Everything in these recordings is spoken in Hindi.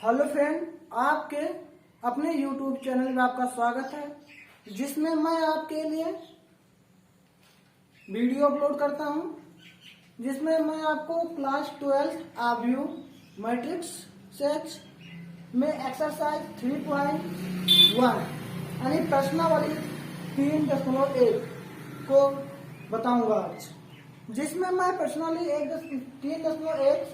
हेलो फ्रेंड, आपके अपने YouTube चैनल में आपका स्वागत है, जिसमें मैं आपके लिए वीडियो अपलोड करता हूं, जिसमें मैं आपको क्लास 12 आव्यूह मैट्रिक्स सेक्स में एक्सरसाइज 3.1 यानी प्रश्नावली 3.1 को बताऊंगा आज, जिसमें मैं प्रश्नावली 3.1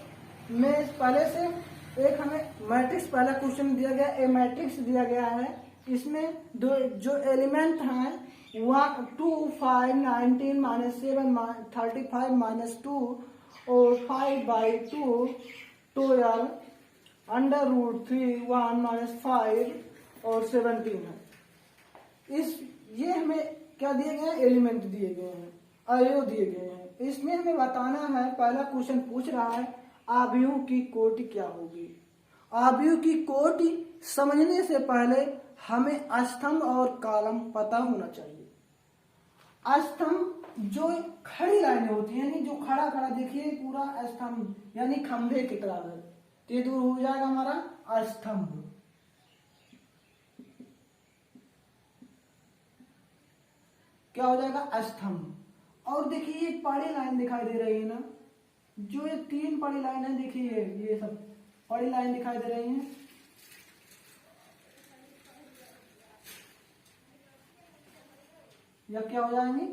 में पहले से एक हमें मैट्रिक्स पहला क्वेश्चन दिया गया, ए मैट्रिक्स दिया गया है। इसमें दो जो एलिमेंट हैं 2, 5, 19, -7, 35, -2 और 5/2, 12, √3, 1, -5 और 17 है। ये हमें क्या दिए गए हैं? एलिमेंट दिए गए हैं, अवयव दिए गए हैं। इसमें हमें बताना है, पहला क्वेश्चन पूछ रहा है आव्यूह की कोटि क्या होगी। आव्यूह की कोटि समझने से पहले हमें स्तंभ और कॉलम पता होना चाहिए। स्तंभ जो खड़ी लाइनें होती है, यानी जो खड़ा खड़ा देखिए पूरा स्तंभ यानी खंभे की तरह है, ये दूर हो जाएगा हमारा स्तंभ। क्या हो जाएगा? स्तंभ। और देखिए ये पड़ी लाइन दिखाई दे रही है ना, जो ये 3 पड़ी लाइन है, देखिए ये सब पड़ी लाइन दिखाई दे रही है। या क्या हो जाएंगी?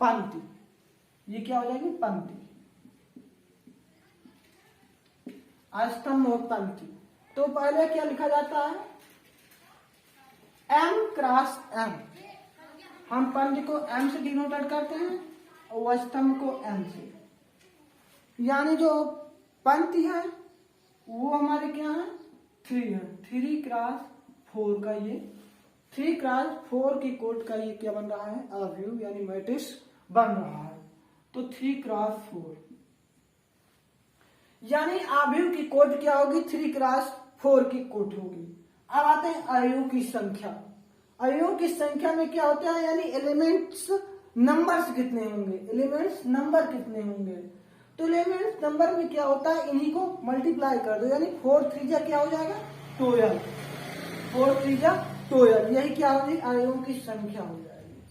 पंक्ति। ये क्या हो जाएगी? पंक्ति। स्तंभ और पंक्ति। तो पहले क्या लिखा जाता है? M cross M। हम पंक्ति को M से डिनोटेट करते हैं और स्तंभ को M से। यानी जो पंक्ति है वो हमारे क्या है? 3 है। 3x4 का ये 3x4 की कोट का ये क्या बन रहा है? आव्यूह यानी मैट्रिक्स बन रहा है। तो 3x4 यानी आव्यूह की कोट क्या होगी? 3x4 की कोट होगी। अब आते हैं अवयवों की संख्या। अवयवों की संख्या में क्या होता है? यानी एलिमेंट्स नंबर्स कितने होंगे? एलिमेंट्स नंबर कितने होंगे? तो एलिमेंट्स नंबर में क्या होता है? इन्हीं को मल्टीप्लाई कर दो, यानी 4 3 क्या हो जाएगा? 12। 4 3 12। यही क्या होगी? अवयवों की संख्या हो जाएगी।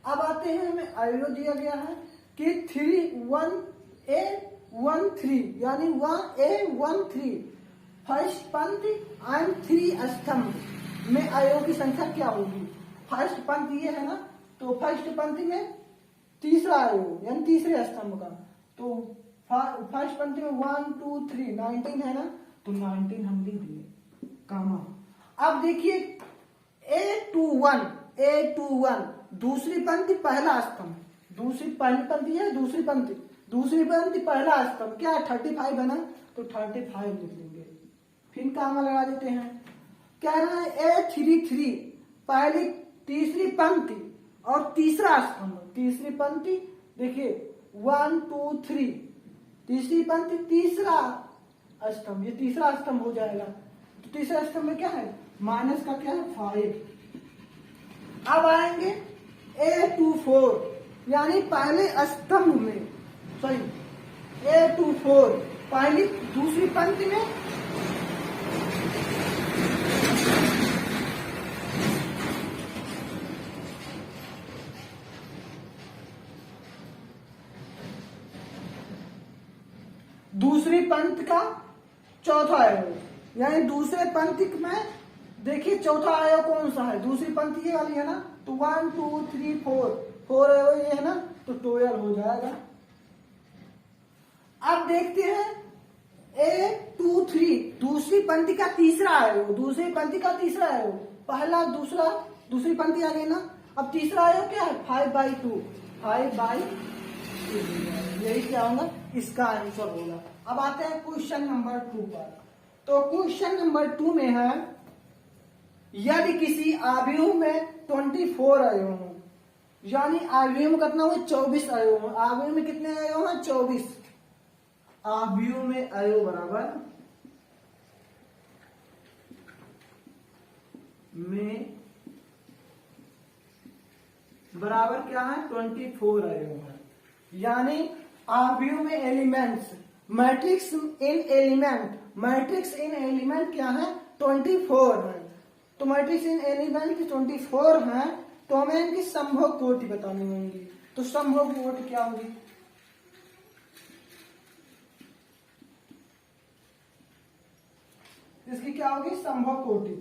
अब आते हैं, हमें अवयव दिया गया है कि 3 यानी 1 फर्स्ट पंक्ति एंड 3 स्तंभ में अवयवों की संख्या क्या होगी? फर्स्ट पंक्ति ये है ना, तो फर्स्ट पंक्ति में तीसरा अवयव यानी तीसरे स्तंभ का, तो फर्स्ट पंक्ति में 1 2 3 19 है ना, तो 19 हम लिख दिए कामा। अब देखिए A21 दूसरी पंक्ति पहला स्तंभ, पहली पंक्ति है दूसरी पंक्ति पहला स्तंभ क्या है? 35 है ना, तो 35 लिख लेंगे। फिर कामा लगा देते हैं। कह रहा है A33 पहली तीसरी पंक्ति और तीसरा स्तंभ, तीसरी पंक्ति देखिए 1 2 3, तीसरी पंक्ति तीसरा स्तंभ, ये तीसरा स्तंभ हो जाएगा। तो तीसरा स्तंभ में क्या है? माइनस का क्या है? 5। अब आएंगे A24 यानी पहले स्तंभ में, A24 पहली दूसरी पंक्ति में दूसरी पंक्ति का चौथा अवयव, यानी दूसरे पंक्ति में देखिए चौथा अवयव कौन सा है? दूसरी पंक्ति ये वाली है ना, तो 1 2 3 4 अवयव ये है ना, तो 12 हो जाएगा। अब देखते हैं A23 दूसरी पंक्ति का तीसरा अवयव, पहला दूसरा दूसरी पंक्ति आ गई ना, अब तीसरा अवयव क्या है? 5/2 यही क्या होगा? इसका आंसर होगा। अब आते हैं क्वेश्चन नंबर 2 पर। तो क्वेश्चन नंबर 2 में है, यदि किसी आव्यूह में 24 अवयव हो, यानी आव्यूह में कितना हुआ? 24 अवयव हो। आव्यूह में कितने अवयव हैं? 24। आव्यूह में अवयव बराबर क्या है? 24 अवयव है। यानी आव्यूह में एलिमेंट्स मैट्रिक्स इन एलिमेंट मैट्रिक्स इन एलिमेंट क्या है 24 है, तो मैट्रिक्स इन एलिमेंट की 24 है, तो हमें इनकी संभव कोटि बतानी होंगी। तो संभव कोटि क्या होगी, इसकी क्या होगी संभव कोटि।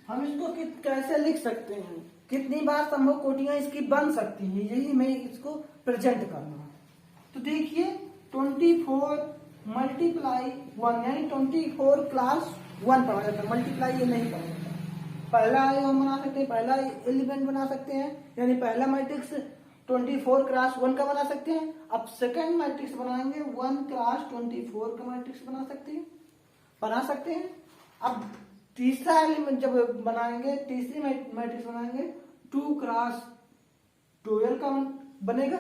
हम इसको कैसे लिख सकते हैं, कितनी बार संभव कोटियां इसकी बन सकती हैं, यही मैं इसको प्रेजेंट करना है। तो देखिए 24 मल्टीप्लाई 1 यानी 24 क्लास 1 पढ़ा जाता है, मल्टीप्लाई ये नहीं पढ़ा जाता। पहला हम बना सकते हैं, पहला एलिमेंट बना सकते हैं, यानी पहला मैट्रिक्स 24 क्रॉस 1 का बना सकते हैं। अब सेकेंड मैट्रिक्स बनाएंगे 1 क्रॉस 24 का मैट्रिक्स बना सकते हैं। अब तीसरा एलिमेंट जब बनाएंगे, तीसरी मैट्रिक्स बनाएंगे 2 क्रॉस 12 का बनेगा,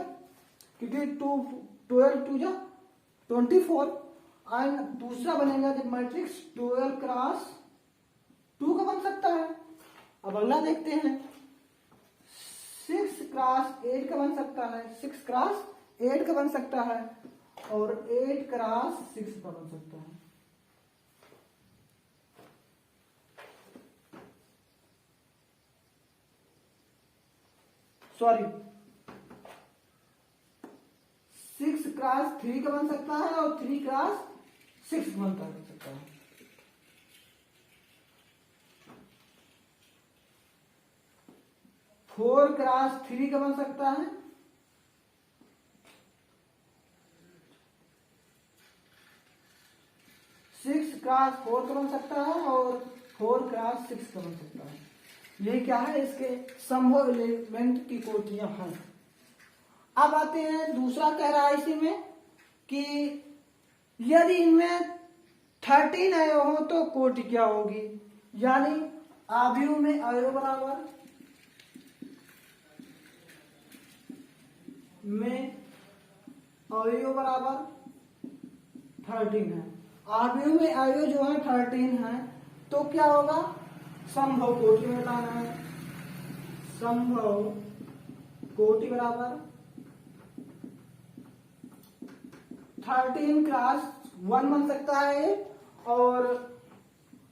क्योंकि 12 2 जा 24। एंड दूसरा बनेगा जब मैट्रिक्स 12 क्रॉस 2 का बन सकता है। अब अगला देखते हैं 6 क्रॉस 8 का बन सकता है, 6 क्रॉस 8 का बन सकता है, और 8 क्रॉस 6 का बन सकता है। सॉरी 6 क्रॉस 3 का बन सकता है, और 3 क्रॉस 6 बन सकता है। फोर क्रॉस 3 का बन सकता है, 6 क्रॉस 4 का बन सकता है, और 4 क्रॉस 6 का बन सकता है। ये क्या है, इसके संभव एलिमेंट की कोटियां हैं। अब आते हैं दूसरा कह रहा है इसी में कि यदि इनमें 13 अवयव हो तो कोटि क्या होगी, यानी आव्यूह में अवयव बराबर में अवयव बराबर 13 है। आव्यूह में अवयव जो है 13 है, तो क्या होगा संभव कोटि में लाना है। संभव कोटि बराबर 13 क्रॉस 1 बन सकता है, और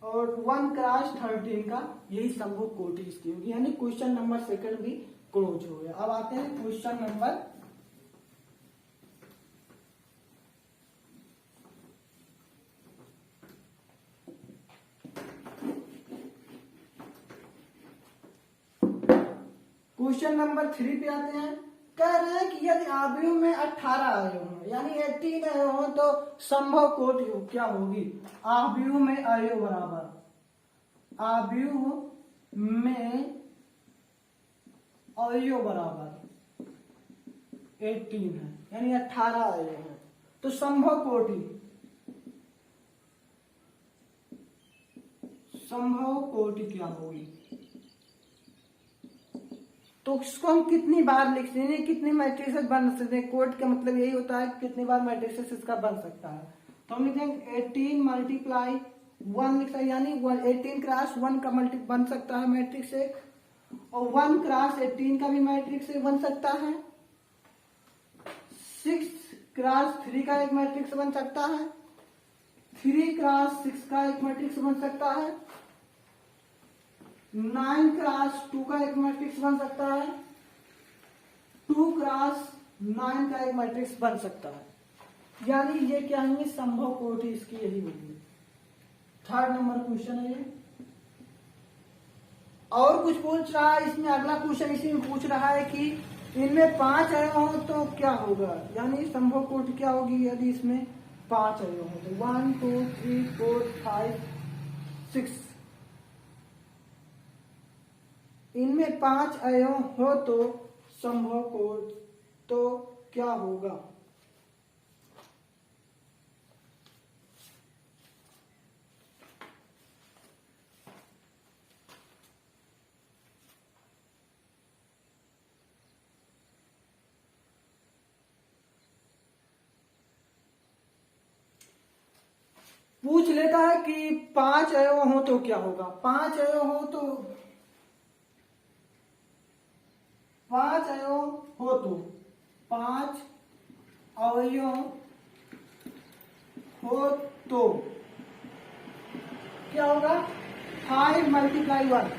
1 क्रॉस 13 का यही संभव कोटि इसकी होगी, यानी क्वेश्चन नंबर सेकंड भी क्लोज हो गया। अब आते हैं क्वेश्चन नंबर क्वेश्चन नंबर 3 पे आते हैं। कह रहे हैं कि यदि आव्यूह में 18 अवयव हो, यानी 18 अवयव हो, तो संभव कोटि क्या होगी। आव्यूह में अवयव बराबर, आव्यूह में अवयव बराबर 18 है, यानी 18 अवयव है, तो संभव कोटि क्या होगी। तो इसको हम कितनी बार लिख सकते हैं, कितनी मैट्रिसेस बन सकते हैं। कोट का मतलब यही होता है कितनी बार मैट्रिसेस इसका बन सकता है। तो हम लिखेंगे 18 मल्टीप्लाई 1 लिख सकते हैं, यानी 18 क्रॉस 1 का मल्टी बन सकता है मैट्रिक्स एक, और 1 क्रॉस 18 का भी मैट्रिक्स एक बन सकता है। 6 क्रॉस 3 का एक मैट्रिक्स बन सकता है, 3 क्रॉस 6 का एक मैट्रिक्स बन सकता है, 9 क्रॉस 2 का एक मैट्रिक्स बन सकता है, 2 क्रॉस 9 का एक मैट्रिक्स बन सकता है। यानी ये क्या है, संभव कोटि इसकी यही होगी। थर्ड नंबर क्वेश्चन है ये। और कुछ पूछ रहा है इसमें, अगला क्वेश्चन इसी में पूछ रहा है कि इनमें 5 अवयव हो तो क्या होगा, यानी संभव कोटि क्या होगी यदि इसमें 5 अवयव हो तो 1 2 3 4 5 6। इनमें 5 अवयव हो तो संभव कोटि तो क्या होगा। पूछ लेता है कि 5 अवयव हो तो क्या होगा। 5 अवयव हो तो 5 अवयव हो तो 5 अवयव हो तो क्या होगा 5 × 1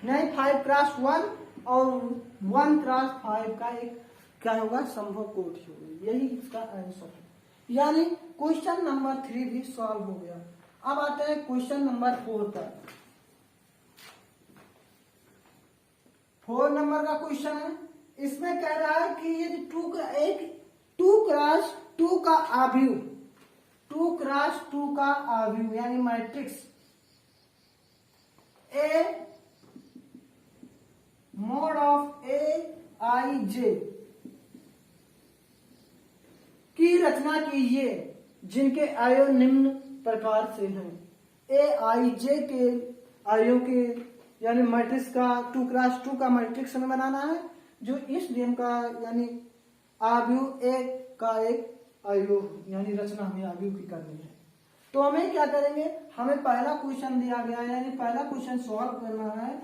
नहीं 5 × 1 और 1 × 5 का एक क्या होगा संभव कोटि होगी। यही इसका आंसर है। यानी क्वेश्चन नंबर 3 भी सॉल्व हो गया। अब आते हैं क्वेश्चन नंबर 4 पर। 4 नंबर का क्वेश्चन है। इसमें कह रहा है कि यदि 2 × 2 का आव्यूह 2 × 2 का आव्यूह यानी matrix A mod of Aij की रचना कीजिए जिनके अवयव निम्न प्रकार से हैं। Aij के अवयव के यानी मैट्रिक्स का 2 × 2 का मैट्रिक्स हमें बनाना है जो इस नियम का यानी आव्यूह A का एक अवयव यानी रचना हमें आव्यूह की करनी है। तो हमें क्या करेंगे, हमें पहला क्वेश्चन दिया गया है यानी पहला क्वेश्चन सॉल्व करना है।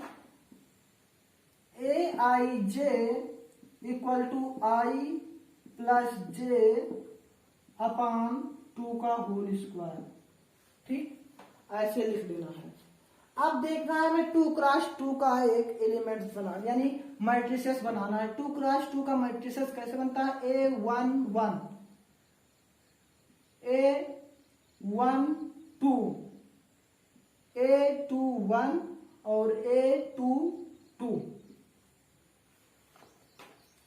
Aij = I + j अपान 2 का होल स्क्वायर। ठीक, ऐसे लिख देना है। अब देखना है हमें 2 × 2 का एक एलिमेंट बनाना यानी मैट्रिसेस बनाना है। 2 × 2 का मैट्रिसेस कैसे बनता है, A11 A12 A21 और A22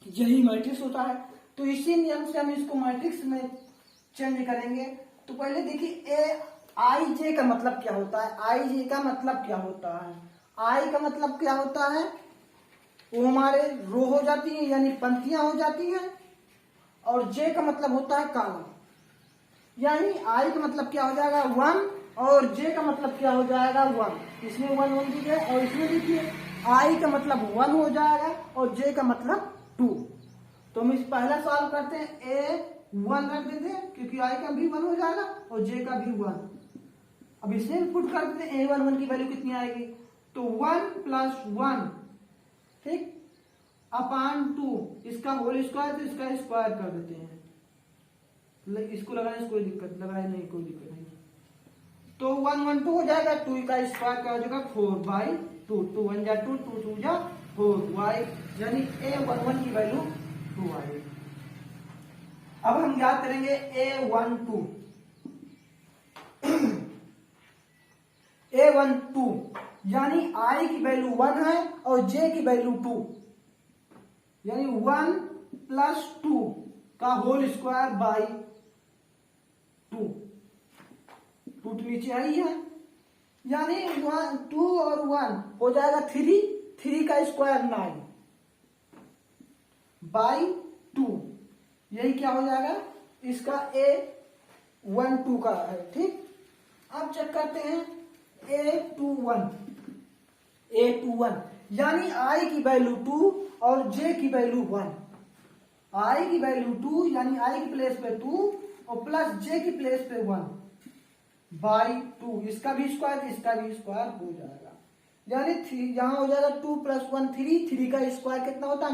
यही मैट्रिक्स होता है। तो इसी नियम से हम इसको मैट्रिक्स में चेंज करेंगे। तो पहले देखिए Aij का मतलब क्या होता है। Aij का मतलब क्या होता है, I का मतलब क्या होता है, वो हमारे रो हो जाती है यानी पंक्तियां हो जाती हैं, और J का मतलब होता है कॉलम। यानी I का मतलब क्या हो जाएगा 1 और J का मतलब क्या हो जाएगा 1। इसमें 1 1 दी है और इसमें देखिए I का मतलब 1 हो जाएगा और J का मतलब 2। तो हम इस पहला सवाल करते हैं A1 रख देते हैं क्योंकि I का भी 1 हो जाएगा और J का भी 1। अब इसमें पुट कर देते हैं A11 की वैल्यू कितनी आएगी, तो 1 + 1 ठीक अपान 2 इसका होल स्क्वायर तो इसका स्क्वायर कर देते हैं। इसको लगाने से कोई दिक्कत, लगाए नहीं कोई दिक्कत नहीं। तो 1 1 2 हो जाएगा, 2 का स्क्वायर क्या हो जाएगा 4/2 2 1 जा 2 2 2 जा 4 y यानी A11 की वैल्यू 2 आएगी। अब हम याद करेंगे A12 यानी I की वैल्यू 1 है और J की वैल्यू 2 यानी 1 + 2 का होल स्क्वायर बाई 2 2 नीचे आई है यानी 2 और 1 हो जाएगा 3 का स्क्वायर 9 बाई 2 यही क्या हो जाएगा इसका A12 का है। ठीक, अब चेक करते हैं A21 यानी I की वैल्यू 2 और J की वैल्यू 1। I की वैल्यू 2 यानी I की प्लेस पे 2 और प्लस J की प्लेस पे 1 बाई 2 इसका भी स्क्वायर इसका भी स्क्वायर हो जाएगा यानी 3 यहां हो जाएगा 2 + 1 3 का स्क्वायर कितना होता है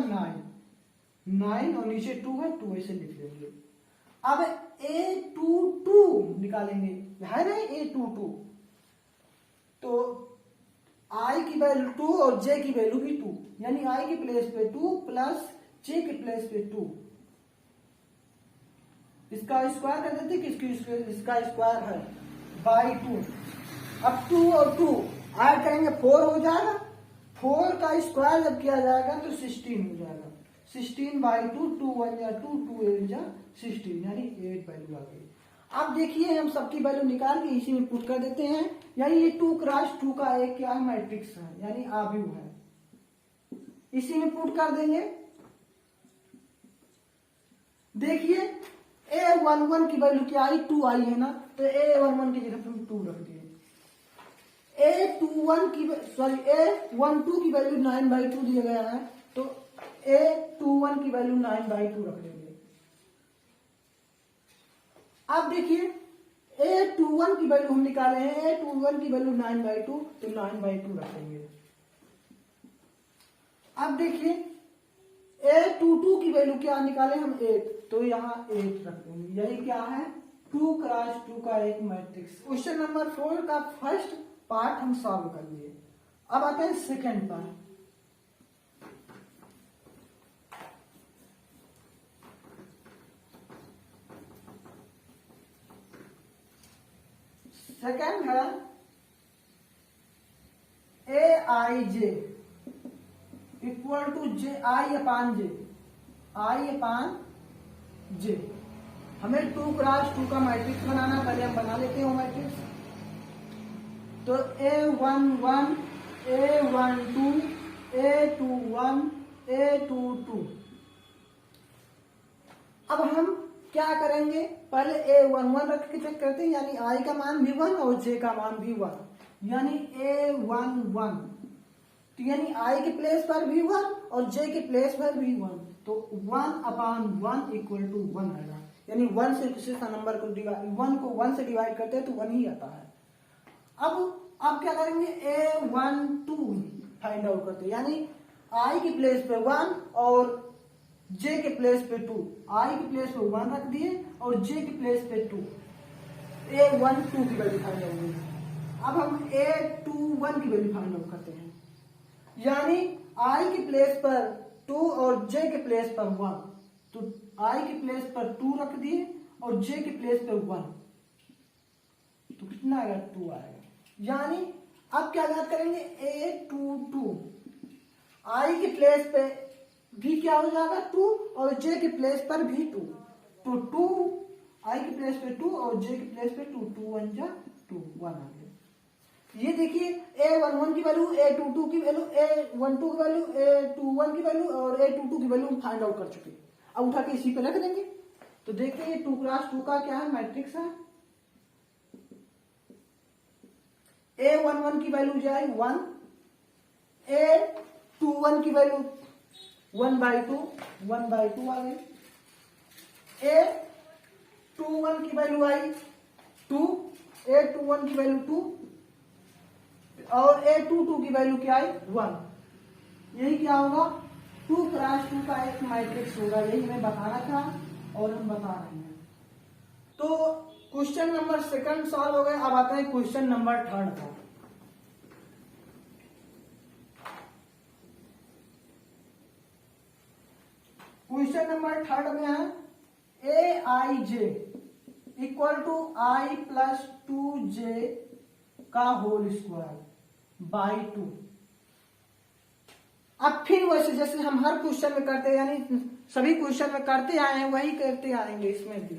9 और नीचे 2 है 2 ऐसे लिख लेंगे। अब A22 निकालेंगे है ना A22, तो I की वैल्यू 2 और J की वैल्यू भी 2 यानी I की प्लेस पे 2 प्लस J की प्लेस पे 2 इसका स्क्वायर कर देते कि इसका स्क्वायर है बाई 2। अब 2 और 2 ऐड करेंगे 4 हो जाएगा, 4 का स्क्वायर जब किया जाएगा तो 16 हो जाएगा। 16/2 2 1 जा 2 2 8 जा 16 यानी 8 वैल्यू आ गई। अब देखिए हम सबकी वैल्यू निकाल के इसी में पुट कर देते हैं यानी ये 2 × 2 का एक क्या है मैट्रिक्स है यानी आव्यूह है, इसी में पुट कर देंगे। देखिए A11 की वैल्यू क्या आई 2 आई है ना, तो A11 की जगह हम 2 रख दिए। A12 की की वैल्यू 9/2 दिया गया है तो A21 की वैल्यू 9/2 रख लेंगे। अब देखिए A21 की वैल्यू हम निकाले हैं, A21 की वैल्यू 9/2 तो 9/2 रखेंगे। अब देखिए A22 की वैल्यू क्या निकाले हम 8, तो यहाँ 8 रख देंगे। यही क्या है 2 क्रॉस 2 का एक मैट्रिक्स। क्वेश्चन नंबर 4 का फर्स्ट पार्ट हम सॉल्व कर लिए। अब आते हैं सेकेंड पार्ट। सेकेंड है AIJ equal to I upon J। हमें 2 क्रॉस 2 का मैट्रिक्स बनाना, पहले हम बना लेते हैं वो मैट्रिक्स। तो A11 A12 A21 A22। अब हम क्या करेंगे, पहले A11 रख के चेक करते हैं, यानी I का मान भी 1 और J का मान भी 1, यानी A11, तो यानी I के प्लेस पर भी 1 और J के प्लेस पर भी 1, तो 1 अपान 1 इक्वल टू 1 आएगा। यानी 1 से किसी का नंबर को 1 को 1 से डिवाइड करते हैं तो 1 ही आता है। अब क्या करेंगे, A12 फाइंड आउट करते हैं, यानी I के प्लेस पे 1 और J के प्लेस पे 2, I के प्लेस पे 1 रख दिए और J के प्लेस पे 2, A12 की वैल्यू फाइंड आउट होगी। अब हम A21 की वैल्यू फाइंड आउट करते हैं, यानी I के प्लेस पर 2 और J के प्लेस पर 1, तो I के प्लेस पर 2 रख दिए और J के प्लेस पर 1, तो कितना आएगा 2 आएगा। यानी अब क्या याद करेंगे, A22 I के प्लेस पे भी क्या हो जाएगा 2 और J के प्लेस पर भी 2, तो 2 I के प्लेस पे 2 और J के प्लेस पे 2, 2 1 जा 2 1 आ गया। ये देखिए A11 की वैल्यू, A22 की वैल्यू, A12 की वैल्यू, A21 की वैल्यू और A22 की वैल्यू हम फाइंड आउट कर चुके। अब उठा के इसी पे रख देंगे, तो देखते हैं 2 क्रॉस 2 का क्या है मैट्रिक्स है। A11 की वैल्यू जाए 1, A21 की वैल्यू 1/2 आ गई, A21 की वैल्यू आई 2, A21 की वैल्यू 2 और A22 की वैल्यू क्या आई 1। यही क्या होगा 2 क्रॉस 2 का एक मैट्रिक्स होगा, यही हमें बताना था और हम बता रहे हैं। तो क्वेश्चन नंबर सेकंड सॉल्व हो गए। अब आते हैं क्वेश्चन नंबर थर्ड का। क्वेश्चन नंबर थर्ड में है AIJ equal to I plus 2J का होल स्क्वायर बाई 2। अब फिर वैसे जैसे हम हर क्वेश्चन में करते हैं, यानी सभी क्वेश्चन में करते आए हैं वही करते आएंगे इसमें भी।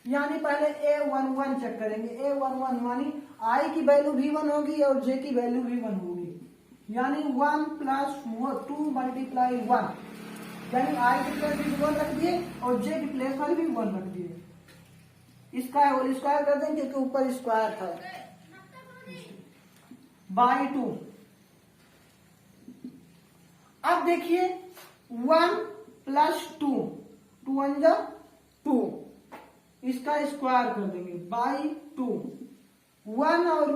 यानी पहले A11 चेक करेंगे, A11 यानी I की वैल्यू भी 1 होगी और J की वैल्यू भी 1 होगी, यानी 1 प्लस 2 मल्टीप्लाई 1, यानी I के प्लेस भी 1 रख दिए और J के प्लेस पर भी 1 रख दिए। इसका होल स्क्वायर कर देंगे क्योंकि ऊपर स्क्वायर था, बाई 2। अब देखिए 1 प्लस 2, 2 1 जा 2, इसका स्क्वायर कर देंगे बाई 2, 1 और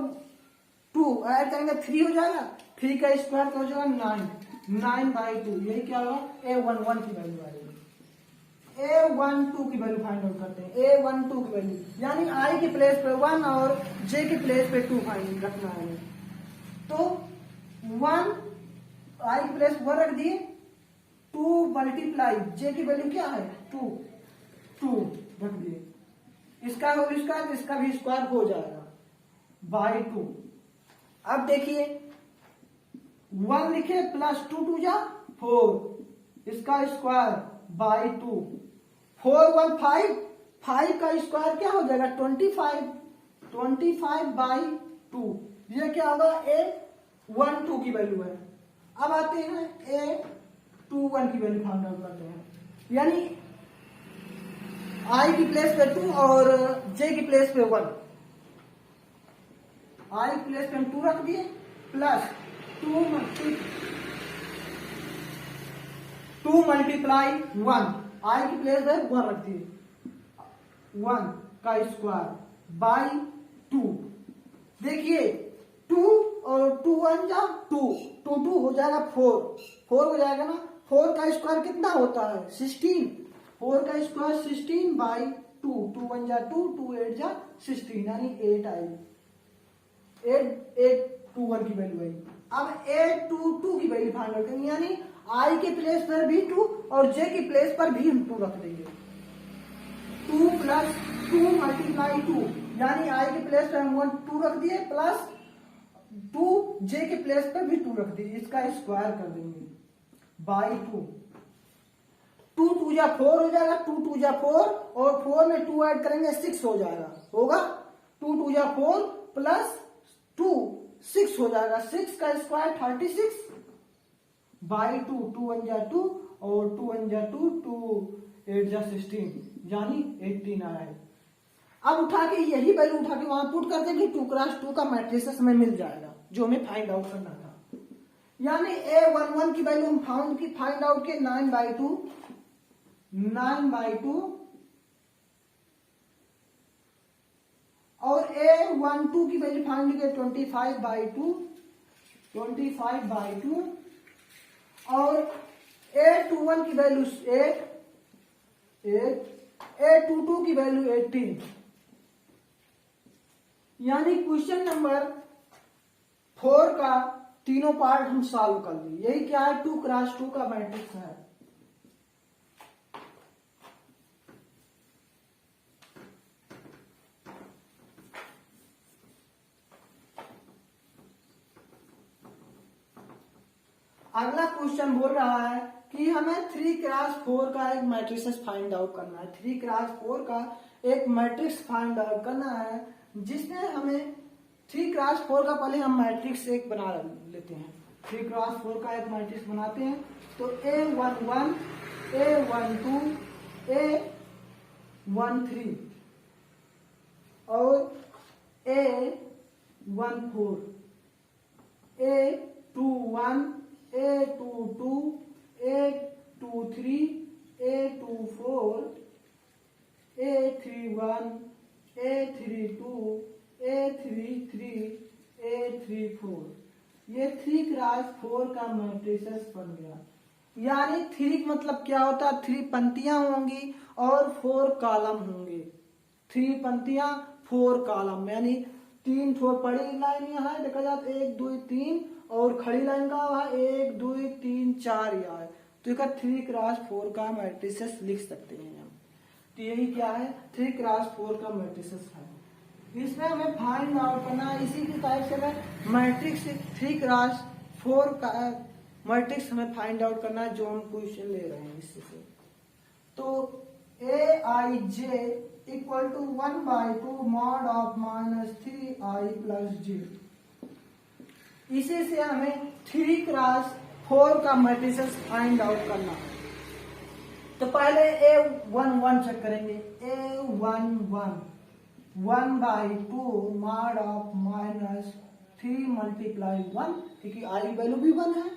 2 ऐड करेंगे 3 हो जाएगा, 3 का स्क्वायर हो जाएगा 9/2। यही क्या होगा A11 की वैल्यू आएगी। A12 की वैल्यू फाइंड आउट करते हैं, A12 की वैल्यू यानी I के प्लेस पे 1 और J के प्लेस पे 2 फाइंड रखना है। तो 1 I के प्लेस 1 रख दिए, 2 मल्टीप्लाई J की वैल्यू क्या है 2 रख दिए, इसका होल स्क्वायर, इसका भी स्क्वायर हो जाएगा बाई 2। अब देखिए 1 लिखे प्लस 2 2 जा 4, इसका स्क्वायर बाई 2, 4 1 5, 5 का स्क्वायर क्या हो जाएगा 25 बाई 2। ये क्या होगा A12 की वैल्यू है। अब आते हैं A21 की वैल्यू फाइंड आउट करते हैं, यानी I की प्लेस पे 2 और J की प्लेस पे 1, I की प्लेस पे हम 2 रख दिए प्लस 2 मल्टीप्लाई 1, I की प्लेस पे 1 रख दिए, 1 का स्क्वायर बाई 2। देखिए 2 और 2 1 जा 2 2 2 हो जाएगा 4, 4 हो जाएगा ना। 4 का स्क्वायर कितना होता है 16, 4 का स्क्वायर 16 बाई 2, 2 1 जा 2, 2 8 जा 16 यानी 8 आई। 821 की वैल्यू आई। अब 822 की वैल्यू फाइंड आउट करेंगे, यानी आई के प्लेस पर भी 2 और जे के प्लेस पर भी हम 2 रख देंगे। 2 प्लस 2 मल्टीप्लाई 2, यानी आई के प्लेस पर हम 2 रख दिए प्लस 2 जे के प्लेस पर भी 2 रख दिए, इसका स्क्वायर कर देंगे बाई 2। 2 2 जा 4 हो जाएगा, 2 2 जा 4 और 4 में 2 ऐड करेंगे 6 हो जाएगा, होगा 2 2 जा 4 प्लस 2 6 हो जाएगा, 6 का स्क्वायर 36 बाई 2, 2 1 जा 2 और 2 1 जा 2, 2 8 जा 16 यानी 18 आया है। अब उठा के यही वैल्यू उठा के वहां पुट कर देंगे, 2 क्रॉस 2 का मैट्रिसेस हमें मिल जाएगा जो हमें फाइंड आउट करना था। यानी A11 की वैल्यू हम फाइंड आउट के 9/2 और A12 की वैल्यू फाइंड की 25/2 और A21 की वैल्यू 8, A22 की वैल्यू 18। यानी क्वेश्चन नंबर 4 का तीनों पार्ट हम सॉल्व कर लिए। यही क्या है 2 क्रॉस 2 का मैट्रिक्स है। अगला क्वेश्चन बोल रहा है कि हमें 3 क्रॉस 4 का एक मैट्रिक्स फाइंड आउट करना है। 3 क्रॉस 4 का एक मैट्रिक्स फाइंड आउट करना है जिसमें हमें 3 क्रॉस 4 का पहले हम मैट्रिक्स एक बना लेते हैं। 3 क्रॉस 4 का एक मैट्रिक्स बनाते हैं तो A11, A12, A13 और A14, A21, A22, A23, A24, A31, A32, A33, A34, ये 3 क्रॉस 4 का मैट्रिसेस बन गया। यानी 3 मतलब क्या होता है 3 पंक्तियां होंगी और 4 कॉलम होंगे। 3 पंक्तियां 4 कॉलम, यानी 3 बड़ी लाइन यहाँ है देखा जाए 1 2 3 और खड़ी लाइन का है 1 2 3 4 यहाँ है, तो इसका 3 क्रॉस 4 का मैट्रिसेस लिख सकते हैं हम। तो यही क्या है 3 क्रॉस 4 का मैट्रिसेस है। इसमें हमें फाइंड आउट करना है इसी की टाइप से हमें मैट्रिक्स 3 क्रॉस 4 का मैट्रिक्स हमें फाइंड आउट करना है जो हम क्वेश्चन ले रहे हैं इससे। तो Aij equal to 1/2 mod of -3i plus j। इसी से हमें 3 क्रॉस 4 का मैट्रिसेस फाइंड आउट करना। तो पहले A11 चेक करेंगे। A11 1/2 मॉड ऑफ -3 मल्टीप्लाई 1, क्योंकि आई वैल्यू भी 1 है,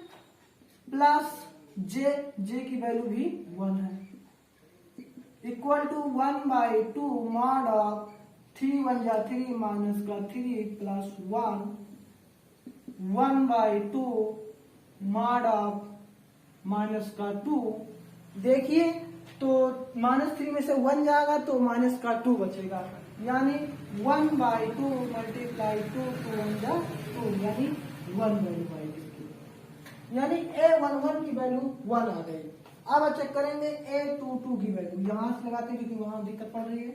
प्लस जे की वैल्यू भी 1 है, इक्वल टू 1/2 मॉड ऑफ 3 1 जा 3 माइनस का 3 प्लस 1 1/2 मॉड ऑफ माइनस का 2। देखिए तो -3 में से 1 जाएगा तो माइनस का 2 बचेगा, यानी 1/2 मल्टीप्लाई 2 2 1 जा 2 यानी 1 वैल्यू आएगी, यानी A11 की वैल्यू 1 आ गई। अब चेक करेंगे A22 की वैल्यू, यहां से लगाते हैं क्योंकि वहां दिक्कत पड़ रही है।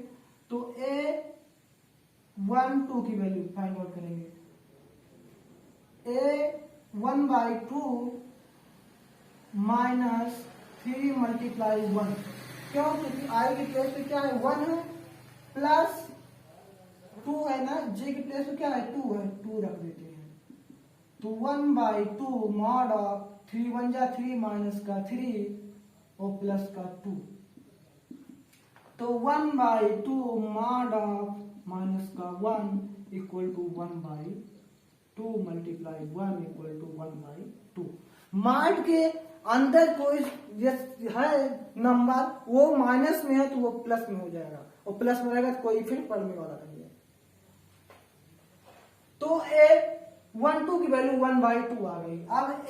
तो A12 की वैल्यू फाइंड आउट करेंगे। A1/2 माइनस 3 मल्टीप्लाई 1, क्यों? क्योंकि आई की प्लेस पे क्या है 1 है, प्लस 2 है ना, जे की प्लेस पे क्या है 2 है, 2 रख देते हैं। तो 1/2 मॉड ऑफ 3 1 जा 3 माइनस का 3 और प्लस का 2, तो 1/2 मॉड ऑफ माइनस का 1 equal to 1/2 multiply 1 equal to 1/2। Mod के अंदर कोई है नंबर वो माइनस में है तो वो प्लस में हो जाएगा, और प्लस में रहेगा तो कोई फिर पढ़ने वाला नहीं है। तो A12 की वैल्यू 1/2 आ गई। अब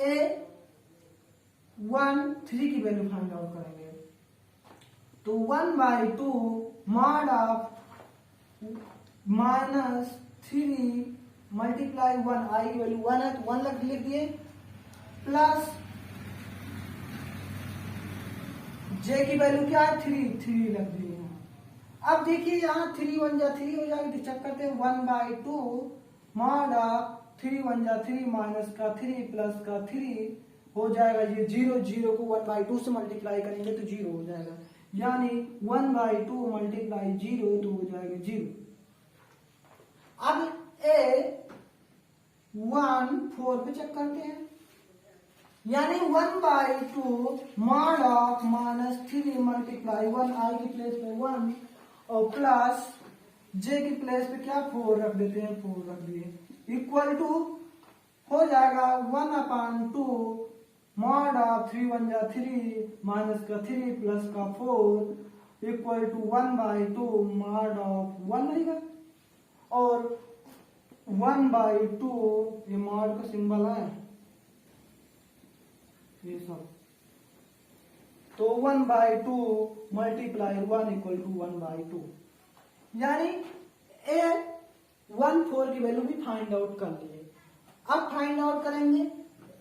1 3 की वैल्यू फाइंड आउट करेंगे। तो 1/2 मॉड ऑफ -3 मल्टीप्लाई 1, आई की वैल्यू 1 है तो 1 लिख दिए, प्लस जे की वैल्यू क्या है 3 रख दिए। अब देखिए यहाँ 3 1 जा 3 हो जाएगी, तो चेक करते हैं 1/2 मॉड ऑफ 3 1 जा 3 माइनस का 3 प्लस का 3 हो जाएगा, ये 0 को 1/2 से मल्टीप्लाई करेंगे तो 0 हो जाएगा, यानी 1/2 मल्टीप्लाई 0 तो हो जाएगा 0। अब ए 1 4 पे चेक करते हैं, यानी 1/2 मॉड ऑफ -3 मल्टीप्लाई 1, आई की प्लेस पे 1 और प्लस जे की प्लेस पे क्या 4 रख देते हैं, 4 रख दिए, इक्वल टू हो जाएगा 1/2 मॉड ऑफ 3 1 जा 3 माइनस का 3 प्लस का 4 इक्वल टू 1/2 मॉड ऑफ 1 रहेगा, और 1/2 ये मॉड का सिंबल है ये सब, तो 1/2 मल्टीप्लाई 1 इक्वल टू 1/2, यानी ए 1 4 की वैल्यू भी फाइंड आउट कर लिए। अब फाइंड आउट करेंगे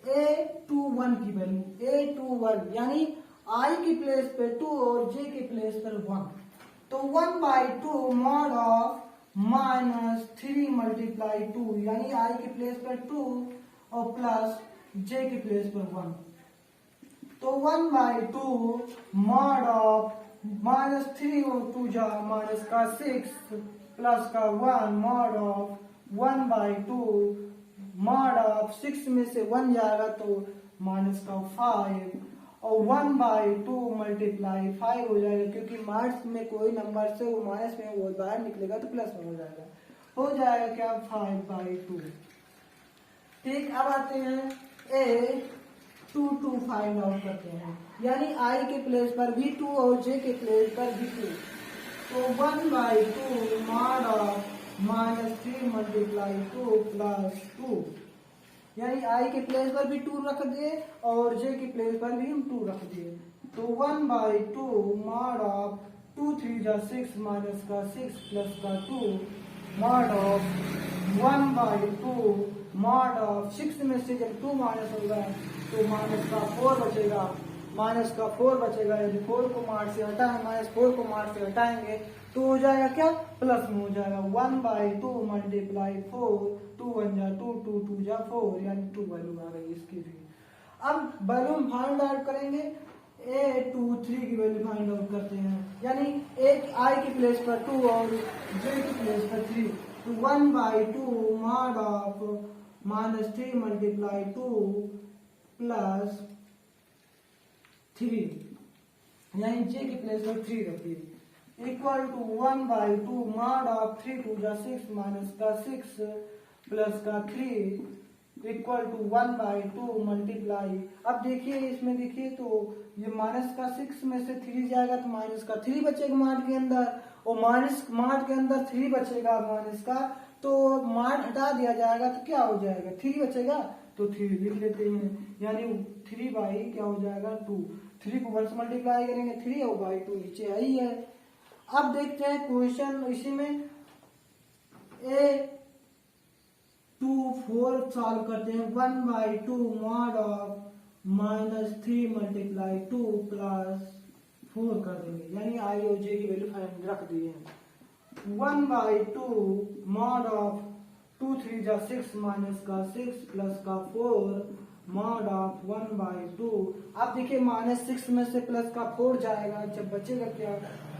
A21 की वैल्यू, A21 यानी I की प्लेस पे 2 और J की प्लेस पर 1, तो 1/2 मॉड ऑफ -3 मल्टीप्लाई 2, यानी I की प्लेस पर 2 और प्लस J की प्लेस पर 1, तो 1/2 मॉड ऑफ -3 और 2 जा माइनस का 6 प्लस का 1 मॉड ऑफ 1/2 मॉड ऑफ 6 में से 1 जाएगा तो माइनस का 5, और 1/2 मल्टीप्लाई 5 हो जाएगा, क्योंकि माइनस में कोई नंबर से वो माइनस में वो बाहर निकलेगा तो प्लस में हो जाएगा क्या 5/2। ठीक, अब आते हैं A22 फाइंड आउट करते हैं, यानी I के प्लेस पर भी 2 और J के प्लेस पर भी 2, तो 1/2 मॉड ऑफ -3 मल्टीप्लाई 2 प्लस 2, यानी I के प्लेस पर भी 2 रख दिए और J के प्लेस पर भी हम 2 रख दिए, तो 1/2 मॉड ऑफ 2 3 जा 6 माइनस का 6 प्लस का 2 मॉड ऑफ 1/2 मॉड ऑफ 6 में से जब 2 माइनस होगा तो माइनस का 4 बचेगा, यदि 4 को मार्क से हटाएं, -4 को मार्क से हटाएंगे तो हो जाएगा क्या प्लस में हो जाएगा 1/2 मल्टीप्लाई 4, 2 1 जा 2 2 2 जा 4, यानी 2 वैल्यू आ गई इसकी भी। अब वैल्यू हम फाइंड आउट करेंगे, A23 की वैल्यू फाइंड आउट करते हैं, यानी एक I की प्लेस पर 2 और J की प्लेस पर 3, तो 1/2 मॉड ऑफ -3 मल्टीप्लाई 2 प्लस 3, यानी J की प्लेस पर 3 रखिए, इक्वल टू 1/2 मॉड ऑफ 3 2 जा 6 माइनस का 6 प्लस का 3 इक्वल टू 1/2 मल्टीप्लाई। अब देखिए इसमें देखिए तो ये माइनस का 6 में से 3 जाएगा तो माइनस का 3 बचेगा मार्ट के अंदर, और माइनस मार्ट के अंदर 3 बचेगा माइनस का, तो मार्ट हटा दिया जाएगा तो क्या हो जाएगा 3 बचेगा, तो 3 लिख लेते हैं, यानी 3 क्या हो जाएगा 2, 3 को 1 से मल्टीप्लाई करेंगे 3 और बाई 2 नीचे आई है। अब देखते हैं क्वेश्चन, इसी में A24 सॉल्व करते हैं, 1/2 मॉड ऑफ -3 मल्टीप्लाई 2 प्लस 4 कर देंगे, यानी I और J की वैल्यू रख दिए हैं, 1/2 मॉड ऑफ 2 3 जा 6 माइनस का 6 प्लस का 4 मॉड ऑफ 1/2। अब देखिए -6 में से प्लस का 4 जाएगा, जब बचेगा क्या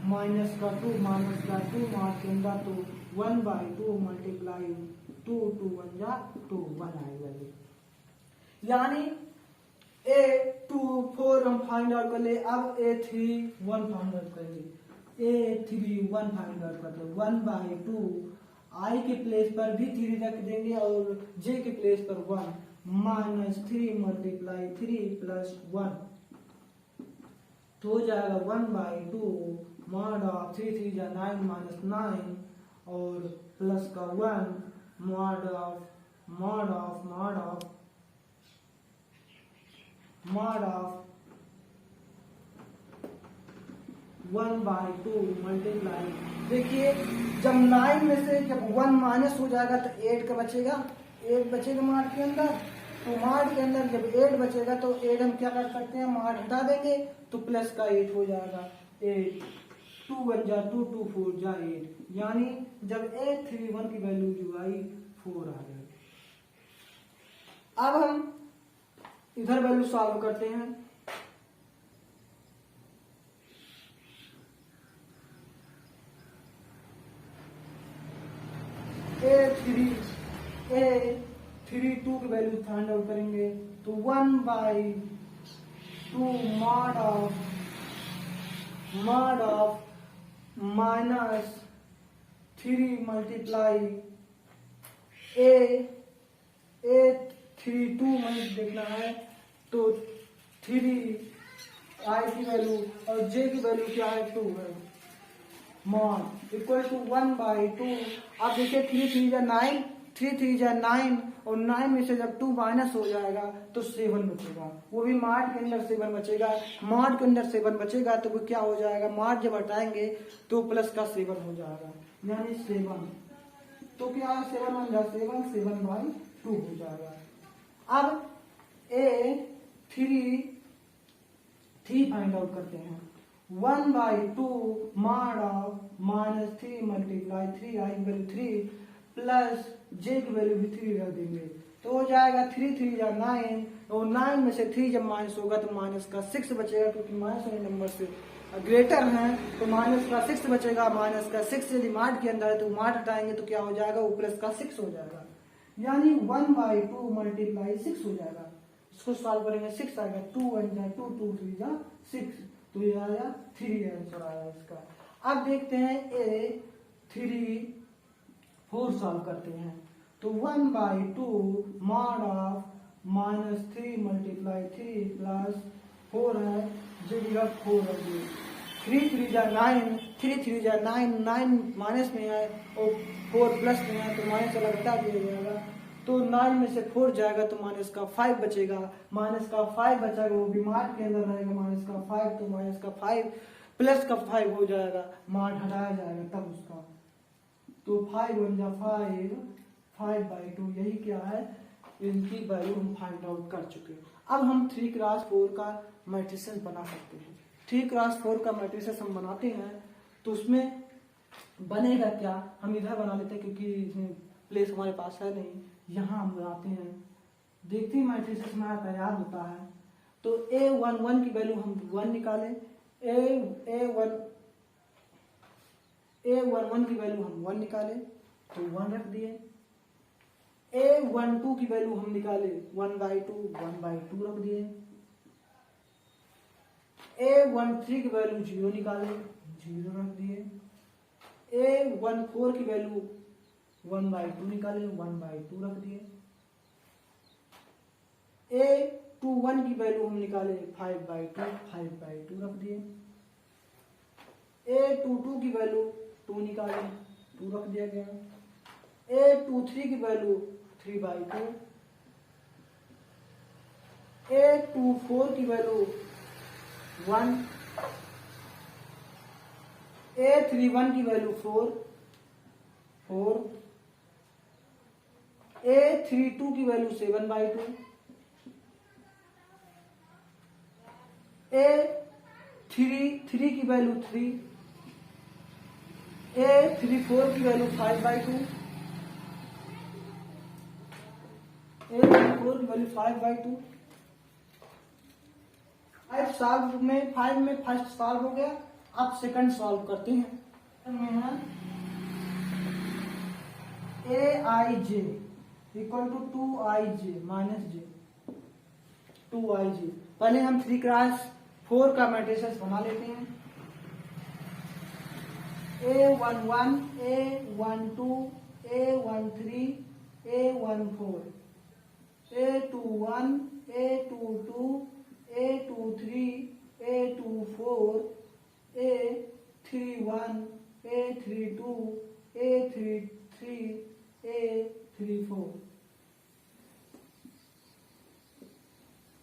माइनस का 2 माइनस का 2 मार्क के अंदर, तो 1/2 मल्टीप्लाई 2 2 1 जा 2 1 आएगा, यानी A24 हम फाइंड आउट कर ले। अब A31 फाइंड आउट करेंगे, A31 फाइंड आउट करते हैं, 1/2 I के प्लेस पर भी 3 रख देंगे और J के प्लेस पर 1 -3 मल्टीप्लाई 3 प्लस 1, तो हो जाएगा 1/2 मॉड ऑफ 3 3 जा 9 माइनस 9 और प्लस का 1 mod of mod of 1/2 multiply, देखिए जब 9 में से जब 1 माइनस हो जाएगा तो 8 का बचेगा, 8 बचेगा मार्ट के अंदर। तो मार्ट के अंदर जब 8 बचेगा तो 8 हम क्या कर सकते हैं, मार्ट हटा देंगे तो प्लस का 8 हो जाएगा। 8 2 1 जा 2 2 4 जा 8, यानी जब 8 3 1 की वैल्यू जो आई 4 आ गई। अब हम इधर वैल्यू सॉल्व करते हैं। A3 2 की वैल्यू फाइंड आउट करेंगे तो 1/2 mod ऑफ -3 मल्टीप्लाई A3 2 में देखना है तो 3 I की वैल्यू और J की वैल्यू क्या है 2 है, mod इक्वल टू 1/2। अब देखिए 3 3 जा 9, 3 3 जा 9 और 9 में से जब 2 माइनस हो जाएगा तो 7 बचेगा, वो भी मॉड के अंदर 7 बचेगा। मॉड के अंदर 7 बचेगा तो वो क्या हो जाएगा, मॉड जब हटाएंगे तो प्लस का 7 हो जाएगा, यानी 7। तो क्या 7 1 जा 7 7/2 हो जाएगा। अब A3 फाइंड आउट करते हैं। 1/2 mod ऑफ -3 मल्टीप्लाई 3I की वैल्यू 3 प्लस J की वैल्यू भी 3 रख देंगे तो हो जाएगा 3 3 जा 9 और 9 में से 3 जब माइनस होगा तो माइनस का 6 बचेगा, क्योंकि माइनस वाले नंबर से ग्रेटर है तो माइनस का 6 बचेगा। माइनस का 6 यदि मार्ट के अंदर है तो मार्ट हटाएंगे तो क्या हो जाएगा, वो प्लस का 6 हो जाएगा, यानी 1/2 मल्टीप्लाई 6 हो जाएगा। इसको सॉल्व करेंगे 6 आएगा, 2 1 जा 2 2 3 जा 6 तो ये आया 3 आंसर आया इसका। अब देखते हैं A3 4 सॉल्व करते हैं तो 1/2 mod ऑफ -3 मल्टीप्लाई 3 प्लस 4 है, जो 4 है, 3 3 जा 9, 3 3 जा 9, 9 माइनस में है और 4 प्लस में है तो माइनस वाला घटा दिया जाएगा। तो 9 में से 4 जाएगा तो माइनस का 5 बचेगा, माइनस का 5 बचेगा, वो भी मार्ट के अंदर रहेगा माइनस का 5, तो माइनस का 5 प्लस का 5 हो जाएगा, मार्ट हटाया जाएगा तब उसका। तो 5 1 जा 5 5/2, यही क्या है, इनकी वैल्यू हम फाइंड आउट कर चुके हैं। अब हम 3x4 का मैट्रिसेस बना सकते हैं। 3x4 का मैट्रिसेस हम बनाते हैं तो उसमें बनेगा क्या, हम इधर बना लेते हैं क्योंकि प्लेस हमारे पास है नहीं, यहाँ हम बनाते हैं। देखते हैं मैट्रिसेस हमारा तैयार होता है तो A11 की वैल्यू हम 1 निकालें, A11 की वैल्यू हम 1 निकालें तो 1 रख दिए। A12 की वैल्यू हम निकाले 1/2 रख दिए। A13 की वैल्यू 0 निकाले 0 रख दिए। A14 की वैल्यू 1/2 निकाले 1/2 रख दिए। A21 की वैल्यू हम निकाले 5/2 रख दिए। A22 की वैल्यू 2 निकाले 2 रख दिया गया। A23 की वैल्यू 3/2। A24 की वैल्यू 1। A31 की वैल्यू 4। A32 की वैल्यू 7/2। A33 की वैल्यू 3। A34 की वैल्यू 5/2। A34 की वैल्यू 5/2। 5 में फर्स्ट सॉल्व हो गया। अब सेकंड सॉल्व करते हैं। Aij equal to 2ij minus j 2ij। पहले हम 3x4 का मैट्रिसेस बना लेते हैं। A11 A12 A13 A14 A21 A22 A23 A24 A31 A32 A33 A34।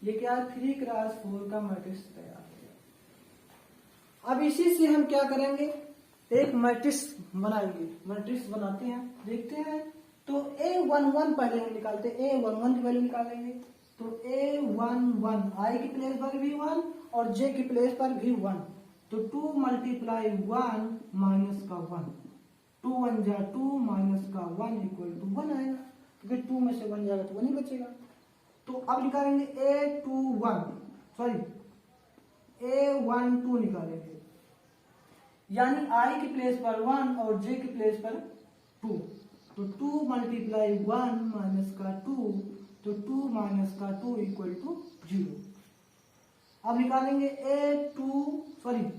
ये क्या है 3 क्रॉस 4 का मैट्रिक्स तैयार हो गया। अब इसी से हम क्या करेंगे, एक मैट्रिक्स बनाएंगे। मैट्रिक्स बनाते हैं, देखते हैं। तो A11 पहले हम निकालते हैं, A11 की वैल्यू निकालेंगे। तो A11 आई की प्लेस पर V1 और J की प्लेस पर V1। तो 2 मल्टीप्लाई 1 माइनस का 1, 2 1 जा 2 माइनस का 1 इक्वल टू 1 आएगा, क्योंकि 2 में से 1 जाएगा तो 1 ही बचेगा। तो अब निकालेंगे A12 निकालेंगे, यानी I की प्लेस पर 1 और J की प्लेस पर 2। तो 2 मल्टीप्लाई 1 माइनस का 2, तो 2 माइनस का 2 इक्वल टू 0। अब निकालेंगे A13,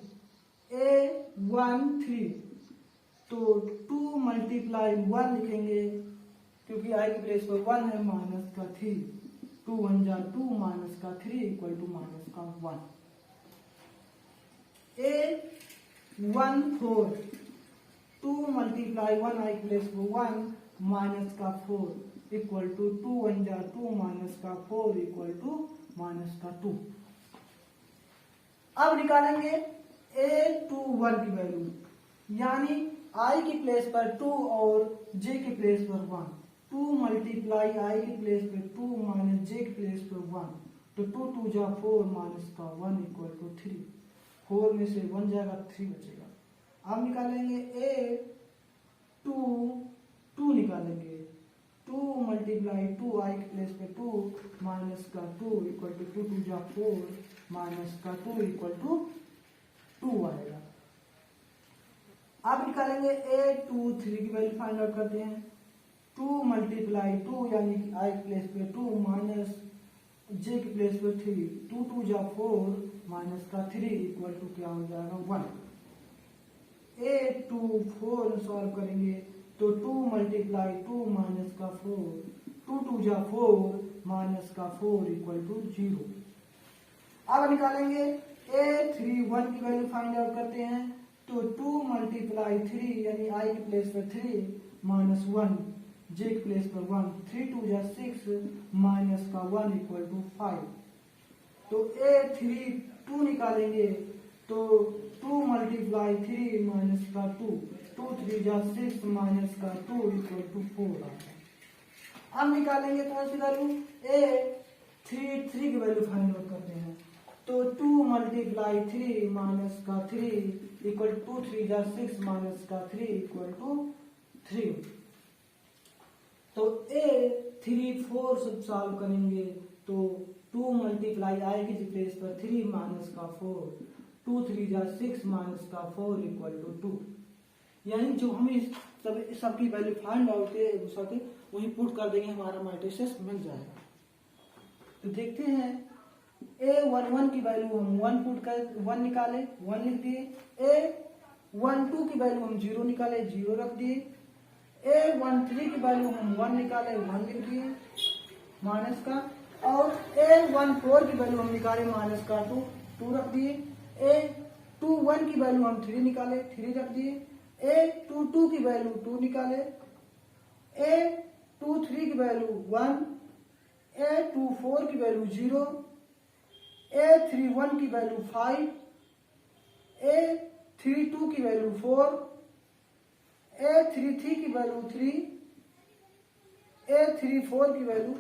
तो 2 मल्टीप्लाई 1 लिखेंगे, क्योंकि I की प्लेस पर 1 है, माइनस का 3, 2 1 जा 2 माइनस का 3 इक्वल टू माइनस का 1। A14, 2 मल्टीप्लाई 1 I की प्लेस पर 1 माइनस का 4 इक्वल टू 2 1 जा 2 माइनस का 4 इक्वल टू माइनस का 2। अब निकालेंगे A21 की वैल्यू, यानी I की प्लेस पर 2 और J की प्लेस पर 1। 2 मल्टीप्लाई I की प्लेस पर 2 माइनस J की प्लेस पर 1, तो 2 2 जा 4 माइनस का 1 इक्वल टू 3। 4 में से 1 जाएगा 3 बचेगा। अब निकालेंगे A22 निकालेंगे, 2 मल्टीप्लाई 2 I की प्लेस पे 2 माइनस का 2 इक्वल टू 2 2 जा 4 माइनस का 2 इक्वल टू 2 आएगा। अब निकालेंगे A23 की वैल्यू फाइंड आउट करते हैं। 2 मल्टीप्लाई 2 यानी कि I की प्लेस पे 2 माइनस J की प्लेस पे 3, 2 2 जा 4 माइनस का 3 इक्वल टू क्या हो जाएगा 1। A24 सॉल्व करेंगे, तो 2 मल्टीप्लाई 2 माइनस का 4, 2 2 जा 4 माइनस का 4 इक्वल टू 0। अब निकालेंगे A31 की वैल्यू फाइंड आउट करते हैं। तो 2 मल्टीप्लाई 3 यानी I की प्लेस पर 3 माइनस 1 J की प्लेस पर 1, 3 2 जा 6 माइनस का 1 इक्वल टू 5। तो A32 निकालेंगे, तो 2 मल्टीप्लाई 3 माइनस का 2, 2 3 जा 6 माइनस का 2 इक्वल टू 4 आता है। अब निकालेंगे कौन सी वैल्यू, A33 की वैल्यू फाइंड आउट करते हैं। तो 2 मल्टीप्लाई 3 माइनस का 3 इक्वल 2 3 जा 6 माइनस का 3 इक्वल टू 3। तो A34 सब सॉल्व करेंगे, तो 2 मल्टीप्लाई I की प्लेस पर 3 माइनस का 4, 2 3 जा 6 माइनस का 4 इक्वल टू 2। यानी जो हमें सबकी वैल्यू फाइंड आउट है वही पुट कर देंगे, हमारा मैट्रिक्स मिल जाएगा। तो देखते हैं A11 की वैल्यू हम 1 निकाले, 1 लिख दिए। A12 की वैल्यू हम 0 निकाले, 0 रख दिए। A13 की वैल्यू हम 1 निकाले, 1 लिख दिए माइनस का। और A14 की वैल्यू हम निकाले माइनस का 2, 2 रख दिए। A21 की वैल्यू हम 3 निकाले, 3 रख दिए। A22 की वैल्यू 2 निकाले। A23 की वैल्यू 1, A24 की वैल्यू 0, A31 की वैल्यू 5, A32 की वैल्यू 4, A33 की वैल्यू 3, A34 की वैल्यू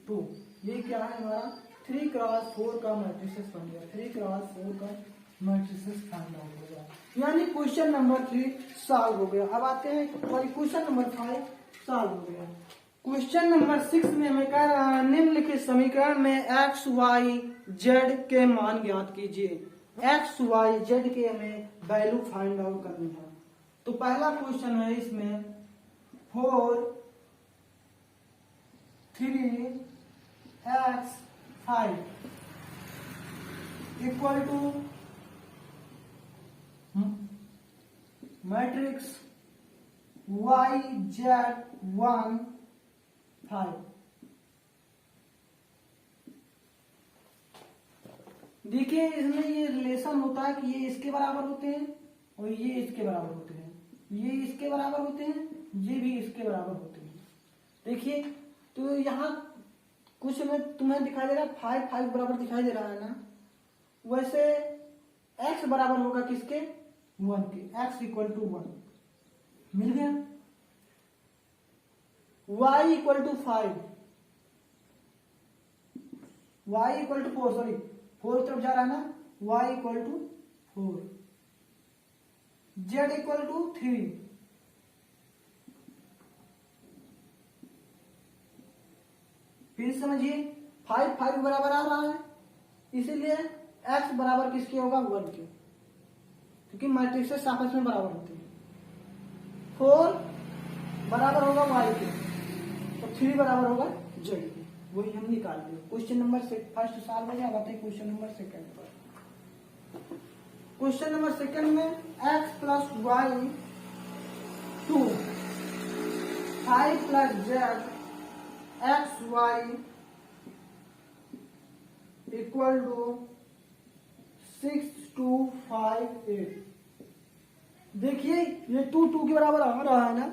2। ये क्या है हमारा 3 क्रॉस 4 का मैट्रिक्स बन गया। 3 क्रॉस 4 का मैट्रिक्स फाइंड आउट हो गया, यानी क्वेश्चन नंबर 3 सॉल्व हो गया। अब आते हैं क्वेश्चन नंबर 5 सॉल्व हो गया। क्वेश्चन नंबर 6 में हमें कह रहा है निम्नलिखित समीकरण में x, y, z के मान ज्ञात कीजिए। x, y, z के हमें वैल्यू फाइंड आउट करनी है। तो पहला क्वेश्चन है इसमें 4 3 x 5 equal to matrix y z 1 5। देखिए इसमें ये रिलेशन होता है कि ये इसके बराबर होते हैं और ये इसके बराबर होते हैं, ये इसके बराबर होते हैं, ये भी इसके बराबर होते हैं। देखिए तो यहाँ कुछ में तुम्हें दिखाई दे रहा है 5 5 बराबर दिखाई दे रहा है ना, वैसे x बराबर होगा किसके, 1 के, x इक्वल टू 1 मिल गया। y equal to 5, y equal to 4, sorry 4 तरफ जा रहा है ना, y equal to 4, z equal to 3, फिर समझिए 5 5 बराबर आ रहा है, इसीलिए x बराबर किसके होगा, 1 के, क्योंकि मैट्रिक्स आपस में बराबर होते हैं। 4 बराबर होगा y के, तो 3 बराबर होगा z के, वही हम निकाल दिए। क्वेश्चन नंबर फर्स्ट सॉल्व हो जाएगा। क्वेश्चन नंबर सेकंड पर, क्वेश्चन नंबर सेकंड में x plus Y 2 5 plus z X Y equal to 6 2 5 8। देखिए ये 2 2 के बराबर आ रहा है ना,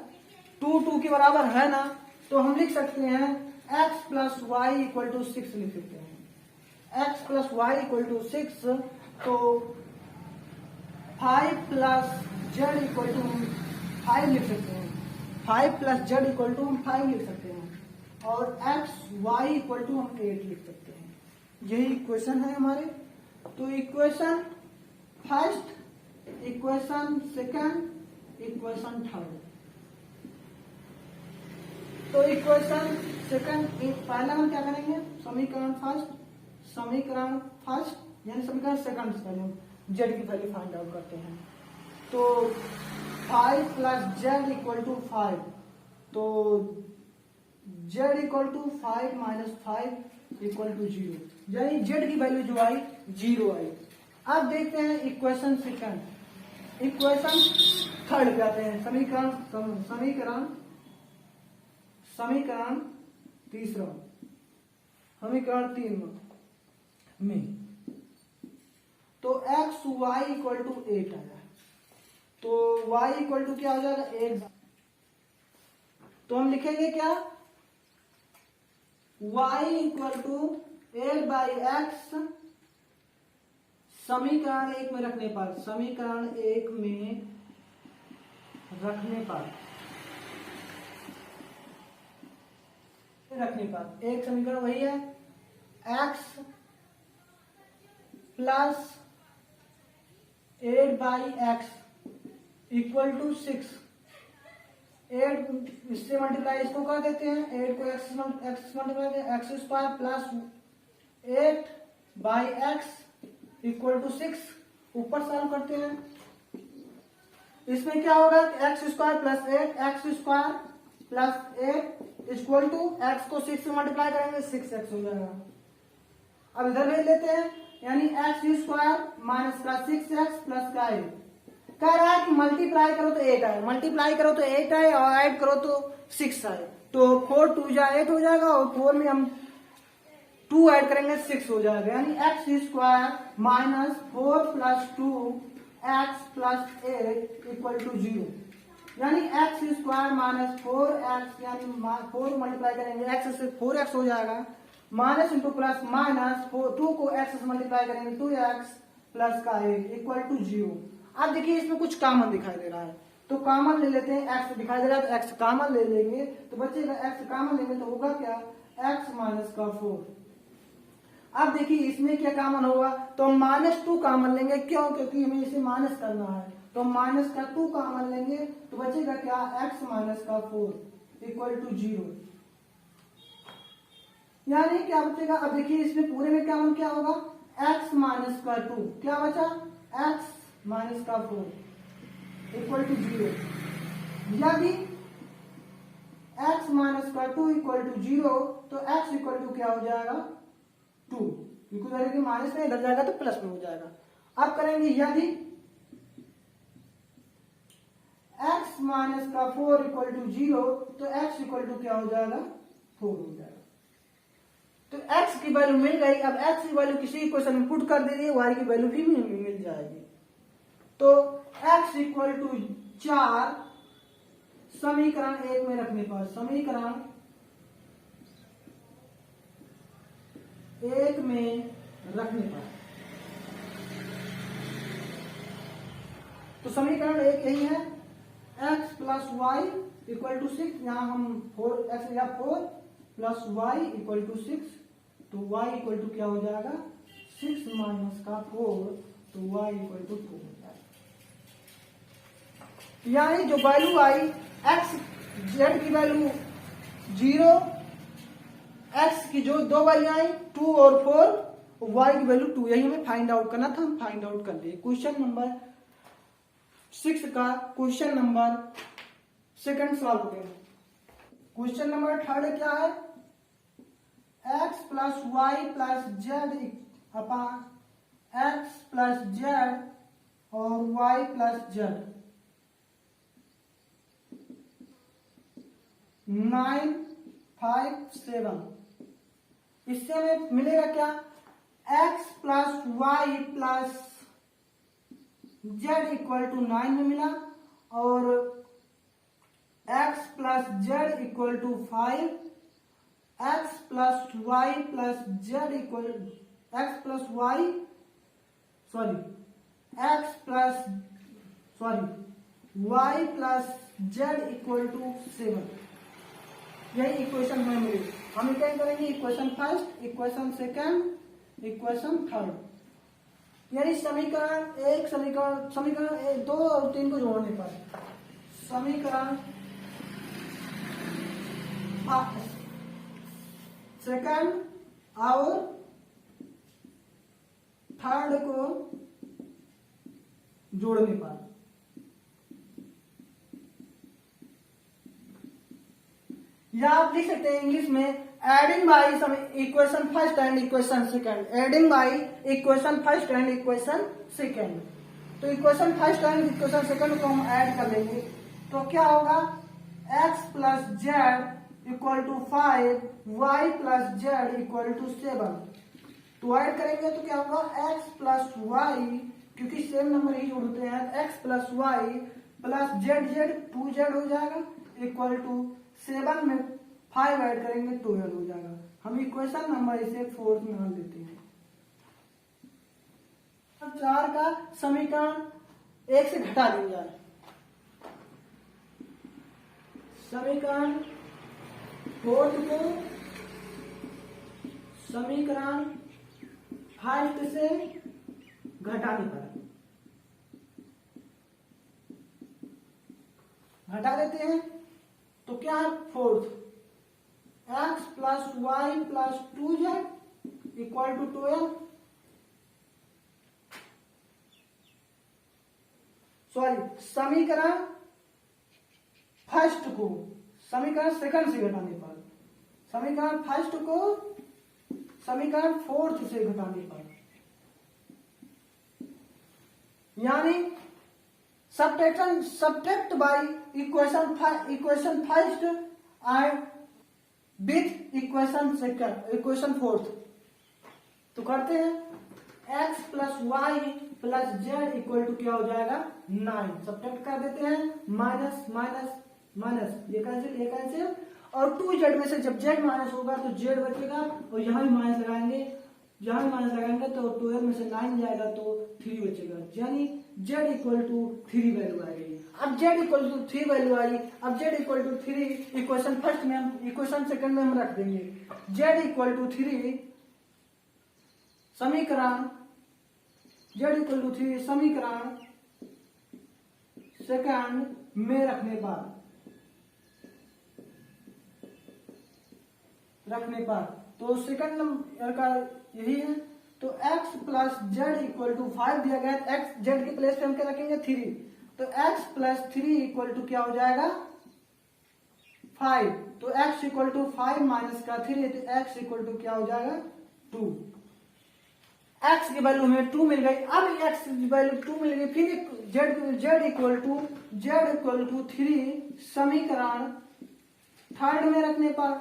2 2 के बराबर है ना, तो हम लिख सकते हैं x plus Y equal to 6 लिख सकते हैं। x plus Y equal to 6, तो 5 प्लस z इक्वल टू 5 लिख सकते हैं। 5 प्लस z इक्वल टू हम 5 लिख सकते हैं, और x y इक्वल टू हम 8 लिख सकते हैं। यही इक्वेशन है हमारे। तो equation first, equation second, equation third. तो इक्वेशन सेकंड, पहला हम क्या करेंगे, समीकरण फर्स्ट यानी समीकरण सेकंड से पहले हम z की वैल्यू फाइंड आउट करते हैं। तो 5 प्लस z इक्वल टू 5, तो z equal to 5 minus 5 equal to 0, यानी z की वैल्यू जो आई 0 आई। अब देखते हैं इक्वेशन सेकंड, इक्वेशन थर्ड कहते हैं, समीकरण तीसरा, समीकरण 3 में, तो x y इक्वल टू 8 आया, तो y इक्वल टू क्या हो जाएगा 8, तो हम लिखेंगे क्या, y equal to 8 by X, समीकरण 1 में रखने पर, समीकरण 1 में रखने पर एक समीकरण वही है, x plus 8 by X equal to 6, 8 इससे मल्टीप्लाई इसको कर देते हैं, 8 को x multiply X square plus 8 by X equal to 6, ऊपर सॉल्व करते हैं। इसमें क्या होगा, X square plus 8, X square plus 8 equal to X को 6 से मल्टीप्लाई करेंगे 6x हो जाएगा। अब इधर भेज लेते हैं, यानी X square minus plus 6x plus का 8, कह रहा है कि मल्टीप्लाई करो तो 8 आए, मल्टीप्लाई करो तो 8 आए और ऐड करो तो 6 आए, तो 4 2 जा 8 हो जाएगा, और 4 में हम 2 ऐड करेंगे 6 हो जाएगा, यानी X square minus 4 plus 2 X plus 8 equal to 0, यानी एक्स स्क्वायर माइनस 4x, यानी 4 मल्टीप्लाई करेंगे x से 4x हो जाएगा, माइनस इंटू प्लस माइनस 2 को x से मल्टीप्लाई करेंगे 2x प्लस का 8 इक्वल टू 0। अब देखिए इसमें कुछ कॉमन दिखाई दे रहा है, तो कॉमन ले लेते हैं, x दिखाई दे रहा है तो x कॉमन ले लेंगे, तो बचेगा x कॉमन लेंगे तो होगा क्या, x माइनस का 4। अब देखिए इसमें क्या कॉमन होगा, तो -2 कॉमन लेंगे, क्यों, क्योंकि हमें इसे माइनस करना है, तो माइनस का 2 कॉमन लेंगे तो बचेगा क्या, x माइनस का 4 इक्वल टू 0, यानी क्या बचेगा। अब देखिए इसमें पूरे में कॉमन क्या होगा, x माइनस का 2, क्या बचा, x माइनस का 4 इक्वल टू 0, यदि x माइनस का 2 इक्वल टू 0, तो x इक्वल टू क्या हो जाएगा 2, क्योंकि माइनस में इधर जाएगा तो प्लस में हो जाएगा। अब करेंगे यदि x माइनस का 4 इक्वल टू 0, तो x इक्वल टू क्या हो जाएगा 4 हो जाएगा। तो x की वैल्यू मिल गई, अब x की वैल्यू किसी क्वेश्चन में पुट कर दीजिए, y की वैल्यू भी मिल जाएगी। तो x इक्वल टू 4 समीकरण 1 में रखने पर, समीकरण 1 में रखने पर। तो समीकरण 1 यही है, x plus Y equal to 6, यहाँ हम 4x या 4 प्लस वाई इक्वल टू 6, तो y इक्वल टू क्या हो जाएगा 6 माइनस का 4, तो y इक्वल टू 2 हो जाएगा। यानी जो वैल्यू आई x z की वैल्यू 0, x की जो दो वैल्यू आई 2 और 4, y की वैल्यू 2, यही हमें फाइंड आउट करना था, हम फाइंड आउट कर लिए। क्वेश्चन नंबर 6 का क्वेश्चन नंबर 2 सॉल्व करें। क्वेश्चन नंबर 3 क्या है, x plus Y plus Z upon x plus Z और y प्लस जेड 9, 5, 7। इससे हमें मिलेगा क्या, x plus Y plus Z equal to 9 में मिला, और x plus Z equal to 5, x plus Y plus Z equal x plus Y x plus y plus Z equal to 7। यही इक्वेशन हमें मिली। हम क्या करेंगे, equation first, equation second, equation third, यानी समीकरण 1, समीकरण 2 और 3 को जोड़ने पर समीकरण सेकंड और थर्ड को जोड़ने पर या आप लिख सकते हैं इंग्लिश में adding by equation first and equation second, adding by equation first and equation second. तो equation first and equation second को हम ऐड कर लेंगे, तो क्या होगा, x plus Z equal to 5, y plus Z equal to 7। तो ऐड करेंगे तो क्या होगा, x प्लस वाई, क्योंकि सेम नंबर ही जोड़ते हैं, x plus Y plus z 2z हो जाएगा इक्वल टू 7 में 5 ऐड करेंगे 12 हो जाएगा। हम इक्वेशन नंबर इसे 4 मान लेते हैं। 4 का समीकरण 1 से घटा देंगे, समीकरण 4 को समीकरण फर्स्ट से घटाने पर घटा देते हैं, तो क्या है, 4 x plus Y plus 2z equal to 12, समीकरण फर्स्ट को समीकरण सेकंड से घटाने पर, समीकरण फर्स्ट को समीकरण फोर्थ से घटाने पर, यानी subtract by equation first and with equation fourth. तो करते हैं, x plus Y plus Z equal to क्या हो जाएगा 9, सब्ट्रैक्ट कर देते हैं, माइनस माइनस माइनस, ये कैंसिल, और 2z में से जब z माइनस होगा तो z बचेगा, और यहाँ भी माइनस लगाएंगे, यहाँ भी माइनस लगाएंगे तो 12 में से 9 जाएगा तो 3 बचेगा, यानी z इक्वल टू 3 वैल्यू आ गई। अब z इक्वल टू 3 वैल्यू आई, अब z equal to 3 equation first में हम इक्वेशन सेकंड में हम रख देंगे, z इक्वल टू 3 समीकरण z इक्वल टू 3 समीकरण सेकंड में रखने पर तो सेकंड नंबर का यही है। तो x plus Z equal to 5 दिया गया है, x जेड के प्लेस पे हम क्या रखेंगे 3, तो x प्लस 3 इक्वल टू क्या हो जाएगा 5, तो x इक्वल टू 5 माइनस का 3, तो x इक्वल टू क्या हो जाएगा 2। x की वैल्यू हमें 2 मिल गई, अब x की वैल्यू 2 मिल गई, फिर z इक्वल टू 3 समीकरण थर्ड में रखने पर,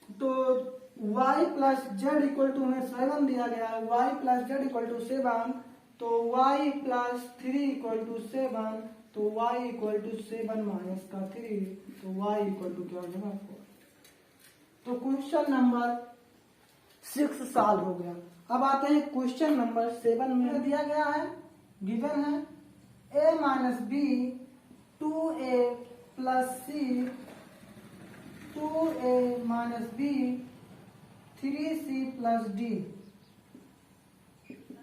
तो y plus Z equal to हमें 7 दिया गया है, y plus Z equal to 7, तो y प्लस 3 इक्वल टू 7, तो y इक्वल टू 7 माइनस का 3, तो y इक्वल टू क्या हो जाएगा 4। तो क्वेश्चन नंबर 6 सॉल्व हो गया। अब आते हैं क्वेश्चन नंबर 7 में दिया गया है, गिवन है a minus B 2a plus C 2a minus B 3c plus D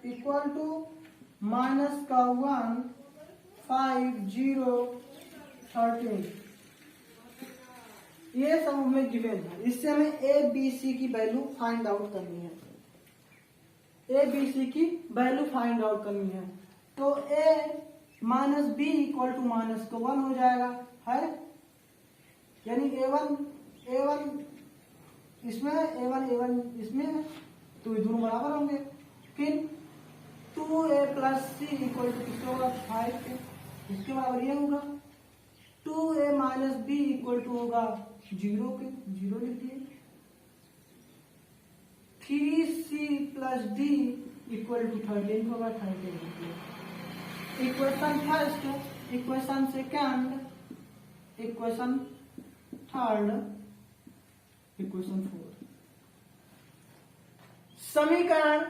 equal to minus का 1 5 0 13। ये सब हमें गिवन है। इससे हमें ए बी सी की वैल्यू फाइंड आउट करनी है। ए बी सी की वैल्यू फाइंड आउट करनी है। तो A minus B equal to minus का 1 हो जाएगा है, यानी ए1 इसमें ए1 इसमें है, तो ये दोनों बराबर होंगे। फिर 2a plus C equal to किसका होगा 5 के, इसके बराबर ये होगा। 2a minus B equal to होगा 0 के, 0 लिख दिए। 3c plus D equal to 13 होगा, 13 लिख दिए। Equation first, equation second, equation third, equation fourth. समीकरण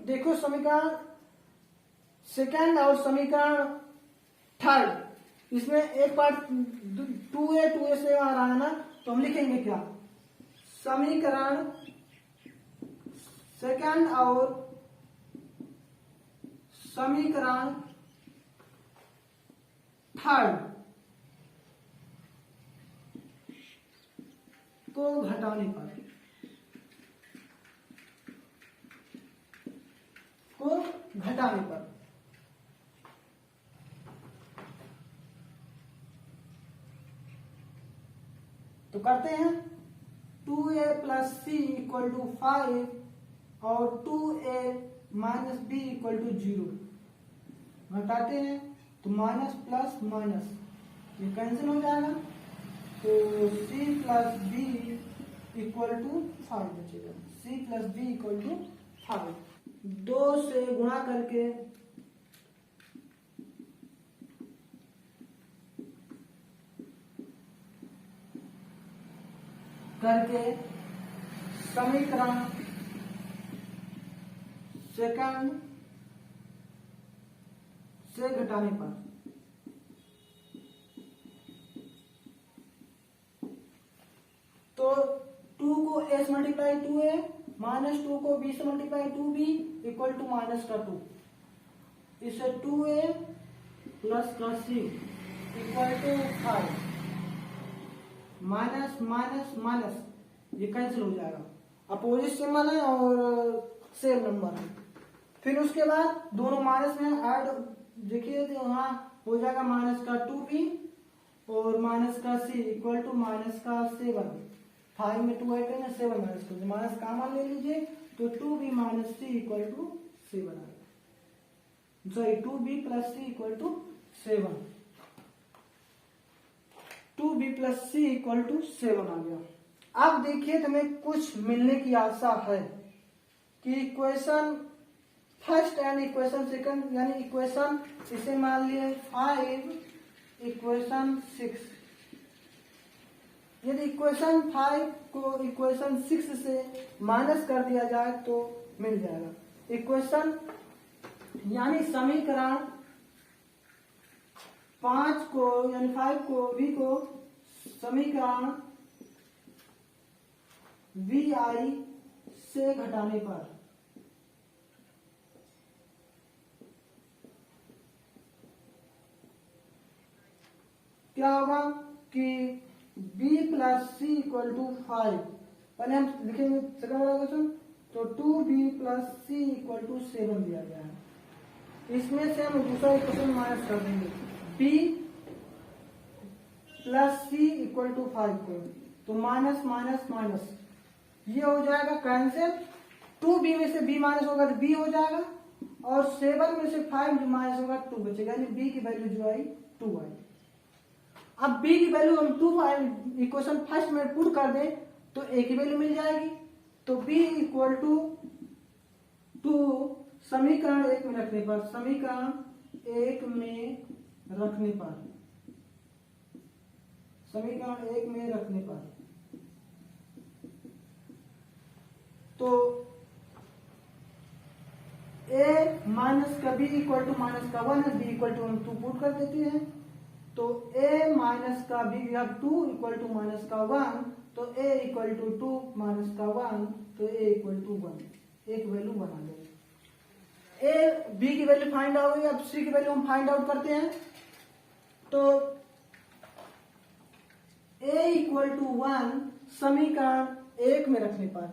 देखो समीकरण सेकंड और समीकरण थर्ड, इसमें एक पार्ट 2a से आ रहा है ना, तो हम लिखेंगे क्या, समीकरण सेकंड और समीकरण थर्ड को घटाने पर तो करते हैं। 2a plus C equal to 5 और 2a minus B equal to 0 घटाते हैं, तो माइनस प्लस माइनस ये कैंसिल हो जाएगा, तो c plus B equal to 5 बचेगा। c plus B equal to 5, 2 से गुणा करके समीकरण सेकंड से घटाने पर तो 2 को a से मल्टीप्लाई 2a माइनस 2 को b से multiply 2b equal to minus का 2, इसे 2a प्लस का c equal to 5, minus minus minus ये कैंसिल हो जाएगा, अपोजिट सिंबल है और सेम नंबर है। फिर उसके बाद दोनों माइनस में ऐड देखिए, तो यहाँ हो जाएगा माइनस का 2b और माइनस का c इक्वल टू माइनस का 7। 5 में 2 ऐड करेंगे, 7 माइनस कर माइनस कॉमन ले लीजिए, तो 2b minus c equal to 7 आएगा। Sorry 2b plus c equal to 7, 2b plus c equal to 7 आ गया। अब देखिए तुम्हें कुछ मिलने की आशा है कि equation first and equation second, यानी इक्वेशन इसे मान लिए 5, इक्वेशन 6, यदि इक्वेशन 5 को इक्वेशन 6 से माइनस कर दिया जाए तो मिल जाएगा। इक्वेशन यानी समीकरण 5 को यानी 5 को v को समीकरण vi से घटाने पर क्या होगा कि b plus C equal to 5, पहले हम लिखेंगे सेकंड वाला क्वेश्चन, तो 2b plus C equal to 7 दिया गया है। इसमें से हम दूसरा इक्वेशन माइनस कर देंगे, b plus C equal to 5 को, तो माइनस माइनस माइनस ये हो जाएगा कैंसिल, 2b में से b माइनस होगा तो b हो जाएगा, और 7 में से 5 जो माइनस होगा 2 बचेगा, यानी b की वैल्यू जो आई 2 आई। अब b की वैल्यू हम 2 इक्वेशन फर्स्ट में पुट कर दें तो a की वैल्यू मिल जाएगी, तो b इक्वल टू 2 समीकरण एक में रखने पर, समीकरण एक में रखने पर, समीकरण एक में रखने पर, तो a माइनस का b इक्वल टू माइनस का 1 है, b इक्वल टू हम 2 पुट कर देते हैं, तो a माइनस का b we have 2 equal to minus का 1, तो a इक्वल टू 2 माइनस का 1, तो a इक्वल टू 1, एक वैल्यू बना गए। a b की वैल्यू फाइंड आउट हुई, अब c की वैल्यू हम फाइंड आउट करते हैं, तो a इक्वल टू 1 समीकरण एक में रखने पर,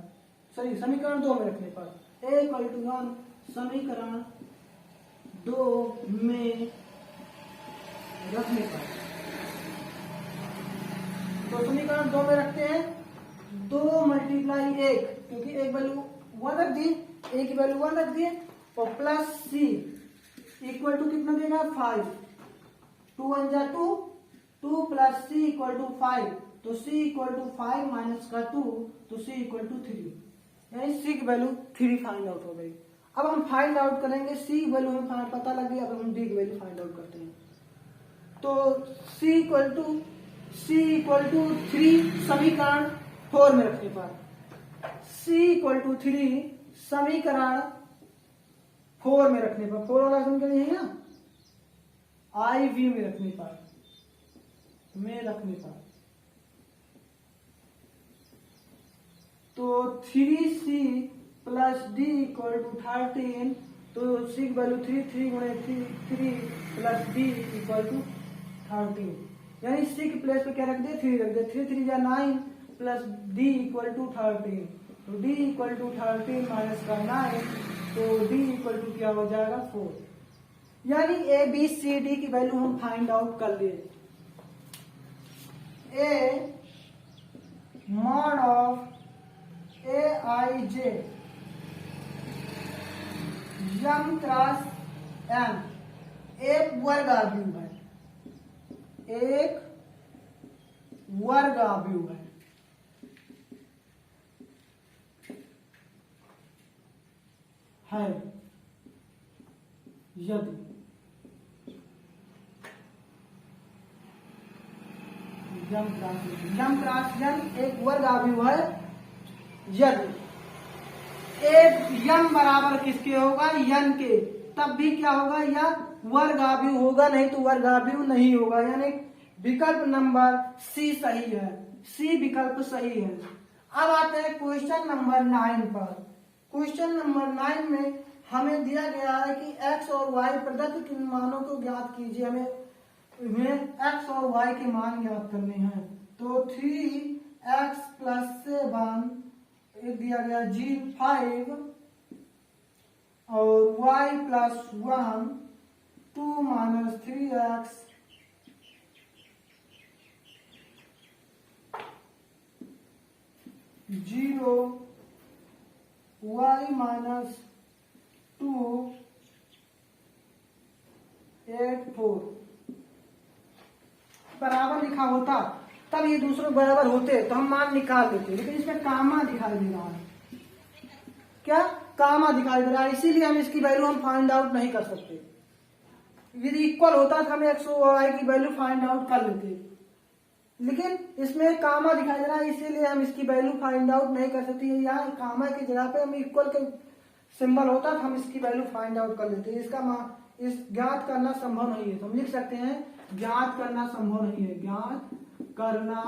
सॉरी समीकरण दो में रखने पर, a इक्वल टू 1 समीकरण दो में रखने पर, तो समीकरण दो में रखते हैं, 2 मल्टीप्लाई 1, क्योंकि एक वैल्यू 1 रख दी, a की वैल्यू 1 रख दी, और प्लस c इक्वल टू कितना देगा 5, 2 1 जा 2, 2 प्लस c इक्वल टू 5, तो c इक्वल टू 5 माइनस का 2, तो c इक्वल टू 3, यानी c की वैल्यू 3 फाइंड आउट हो गई। अब हम फाइंड आउट करेंगे, c वैल्यू हमें पता लग गई, अब हम d की वैल्यू फाइंड आउट करते हैं, तो c इक्वल टू 3 समीकरण 4 में रखने पर, c इक्वल टू 3 समीकरण 4 में रखने पर, 4 वाला समीकरण यही ना, IV में रखने पर, तो 3c plus d equal to 13, तो c की वैल्यू 3 गुणे 3 प्लस d इक्वल टू 13, यानी c के प्लेस पे क्या रख दिया 3 रख दिया, 3 3 जा 9 प्लस d इक्वल टू 13, तो d इक्वल टू 13 माइनस का 9, तो d इक्वल टू क्या हो जाएगा 4, यानी a b c d की वैल्यू हम फाइंड आउट कर लिए। a mod of aij m cross m एक वर्ग आव्यूह है, एक वर्ग आव्यूह है यदि यम क्रॉस यम एक वर्ग आव्यूह है, यदि एक यम बराबर किसके होगा यन के, तब भी क्या होगा यह वर्ग आव्यूह होगा, नहीं तो वर्ग आव्यूह नहीं होगा, यानी विकल्प नंबर सी सही है, सी विकल्प सही है। अब आते हैं क्वेश्चन नंबर 9 पर। क्वेश्चन नंबर 9 में हमें दिया गया है कि x और y प्रदत्त किन मानों को ज्ञात कीजिए, हमें x और y के मान ज्ञात करने हैं, तो 3x प्लस 7 एक दिया गया जी 5 और y plus 1 2 minus 3x 0 y minus 2 8 4 बराबर लिखा होता तब ये दूसरों बराबर होते तो हम मान निकाल देते, लेकिन इसमें कामा दिखाई दे रहा है, क्या कामा दिखाई दे रहा है, इसीलिए हम इसकी वैल्यू हम फाइंड आउट नहीं कर सकते। यदि इक्वल होता तो हम x और y की वैल्यू फाइंड आउट कर लेते, लेकिन इसमें कामा दिखाई दे रहा है, इसीलिए हम इसकी वैल्यू फाइंड आउट नहीं कर सकते। यहाँ कामा की जगह पे हम इक्वल के सिंबल होता तो हम इसकी वैल्यू फाइंड आउट कर लेते। इसका इस ज्ञात करना संभव नहीं है, तो हम लिख सकते हैं ज्ञात करना संभव नहीं है, ज्ञात करना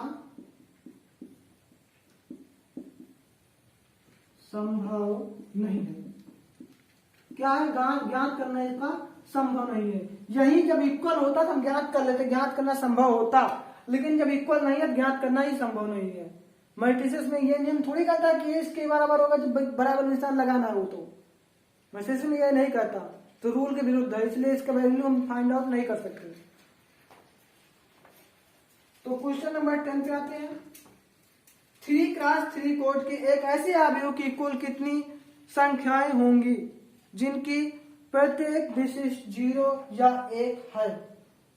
संभव नहीं है। क्या है ज्ञात करना इसका संभव नहीं है। यही जब इक्वल होता तो हम ज्ञात कर लेते, ज्ञात करना संभव होता, लेकिन जब इक्वल नहीं है ज्ञात करना ही संभव नहीं है। मैट्रिसेस में ये नियम थोड़ी कहता कि इसके बराबर होगा जब बराबर निशान लगाना हो, तो मैट्रिसेस में ये नहीं कहता, तो रूल के विरुद्ध है, इसलिए इसका वैल्यू हम फाइंड आउट नहीं कर सकते। तो क्वेश्चन नंबर 10 पे आते हैं। 3x3 कोड के एक ऐसे अवयव की कुल कितनी संख्याएं होंगी जिनकी प्रत्येक विशिष्ट 0 या 1 है,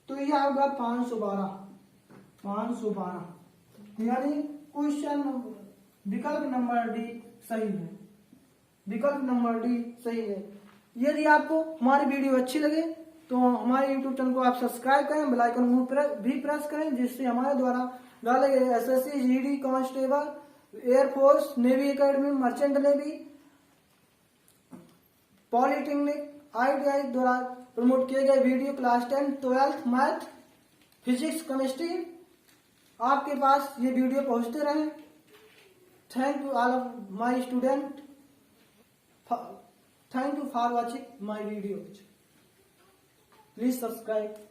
तो यह होगा 512, यानी क्वेश्चन विकल्प नंबर डी सही है, विकल्प नंबर डी सही है। यदि आपको हमारी वीडियो अच्छी लगे तो हमारे यूट्यूब चैनल को आप सब्सक्राइब करें, बेल आइकन भी प्रेस करें, जिससे हमारे द्वारा डाले गए SSC, GD, constable, air force, navy academy, merchant navy, polytechnic, ITI द्वारा प्रमोट किए गए video class 10, 12th math, physics, chemistry आपके पास ये वीडियो पहुंचते रहे। Thank you all of my student, thank you for watching my video, please subscribe.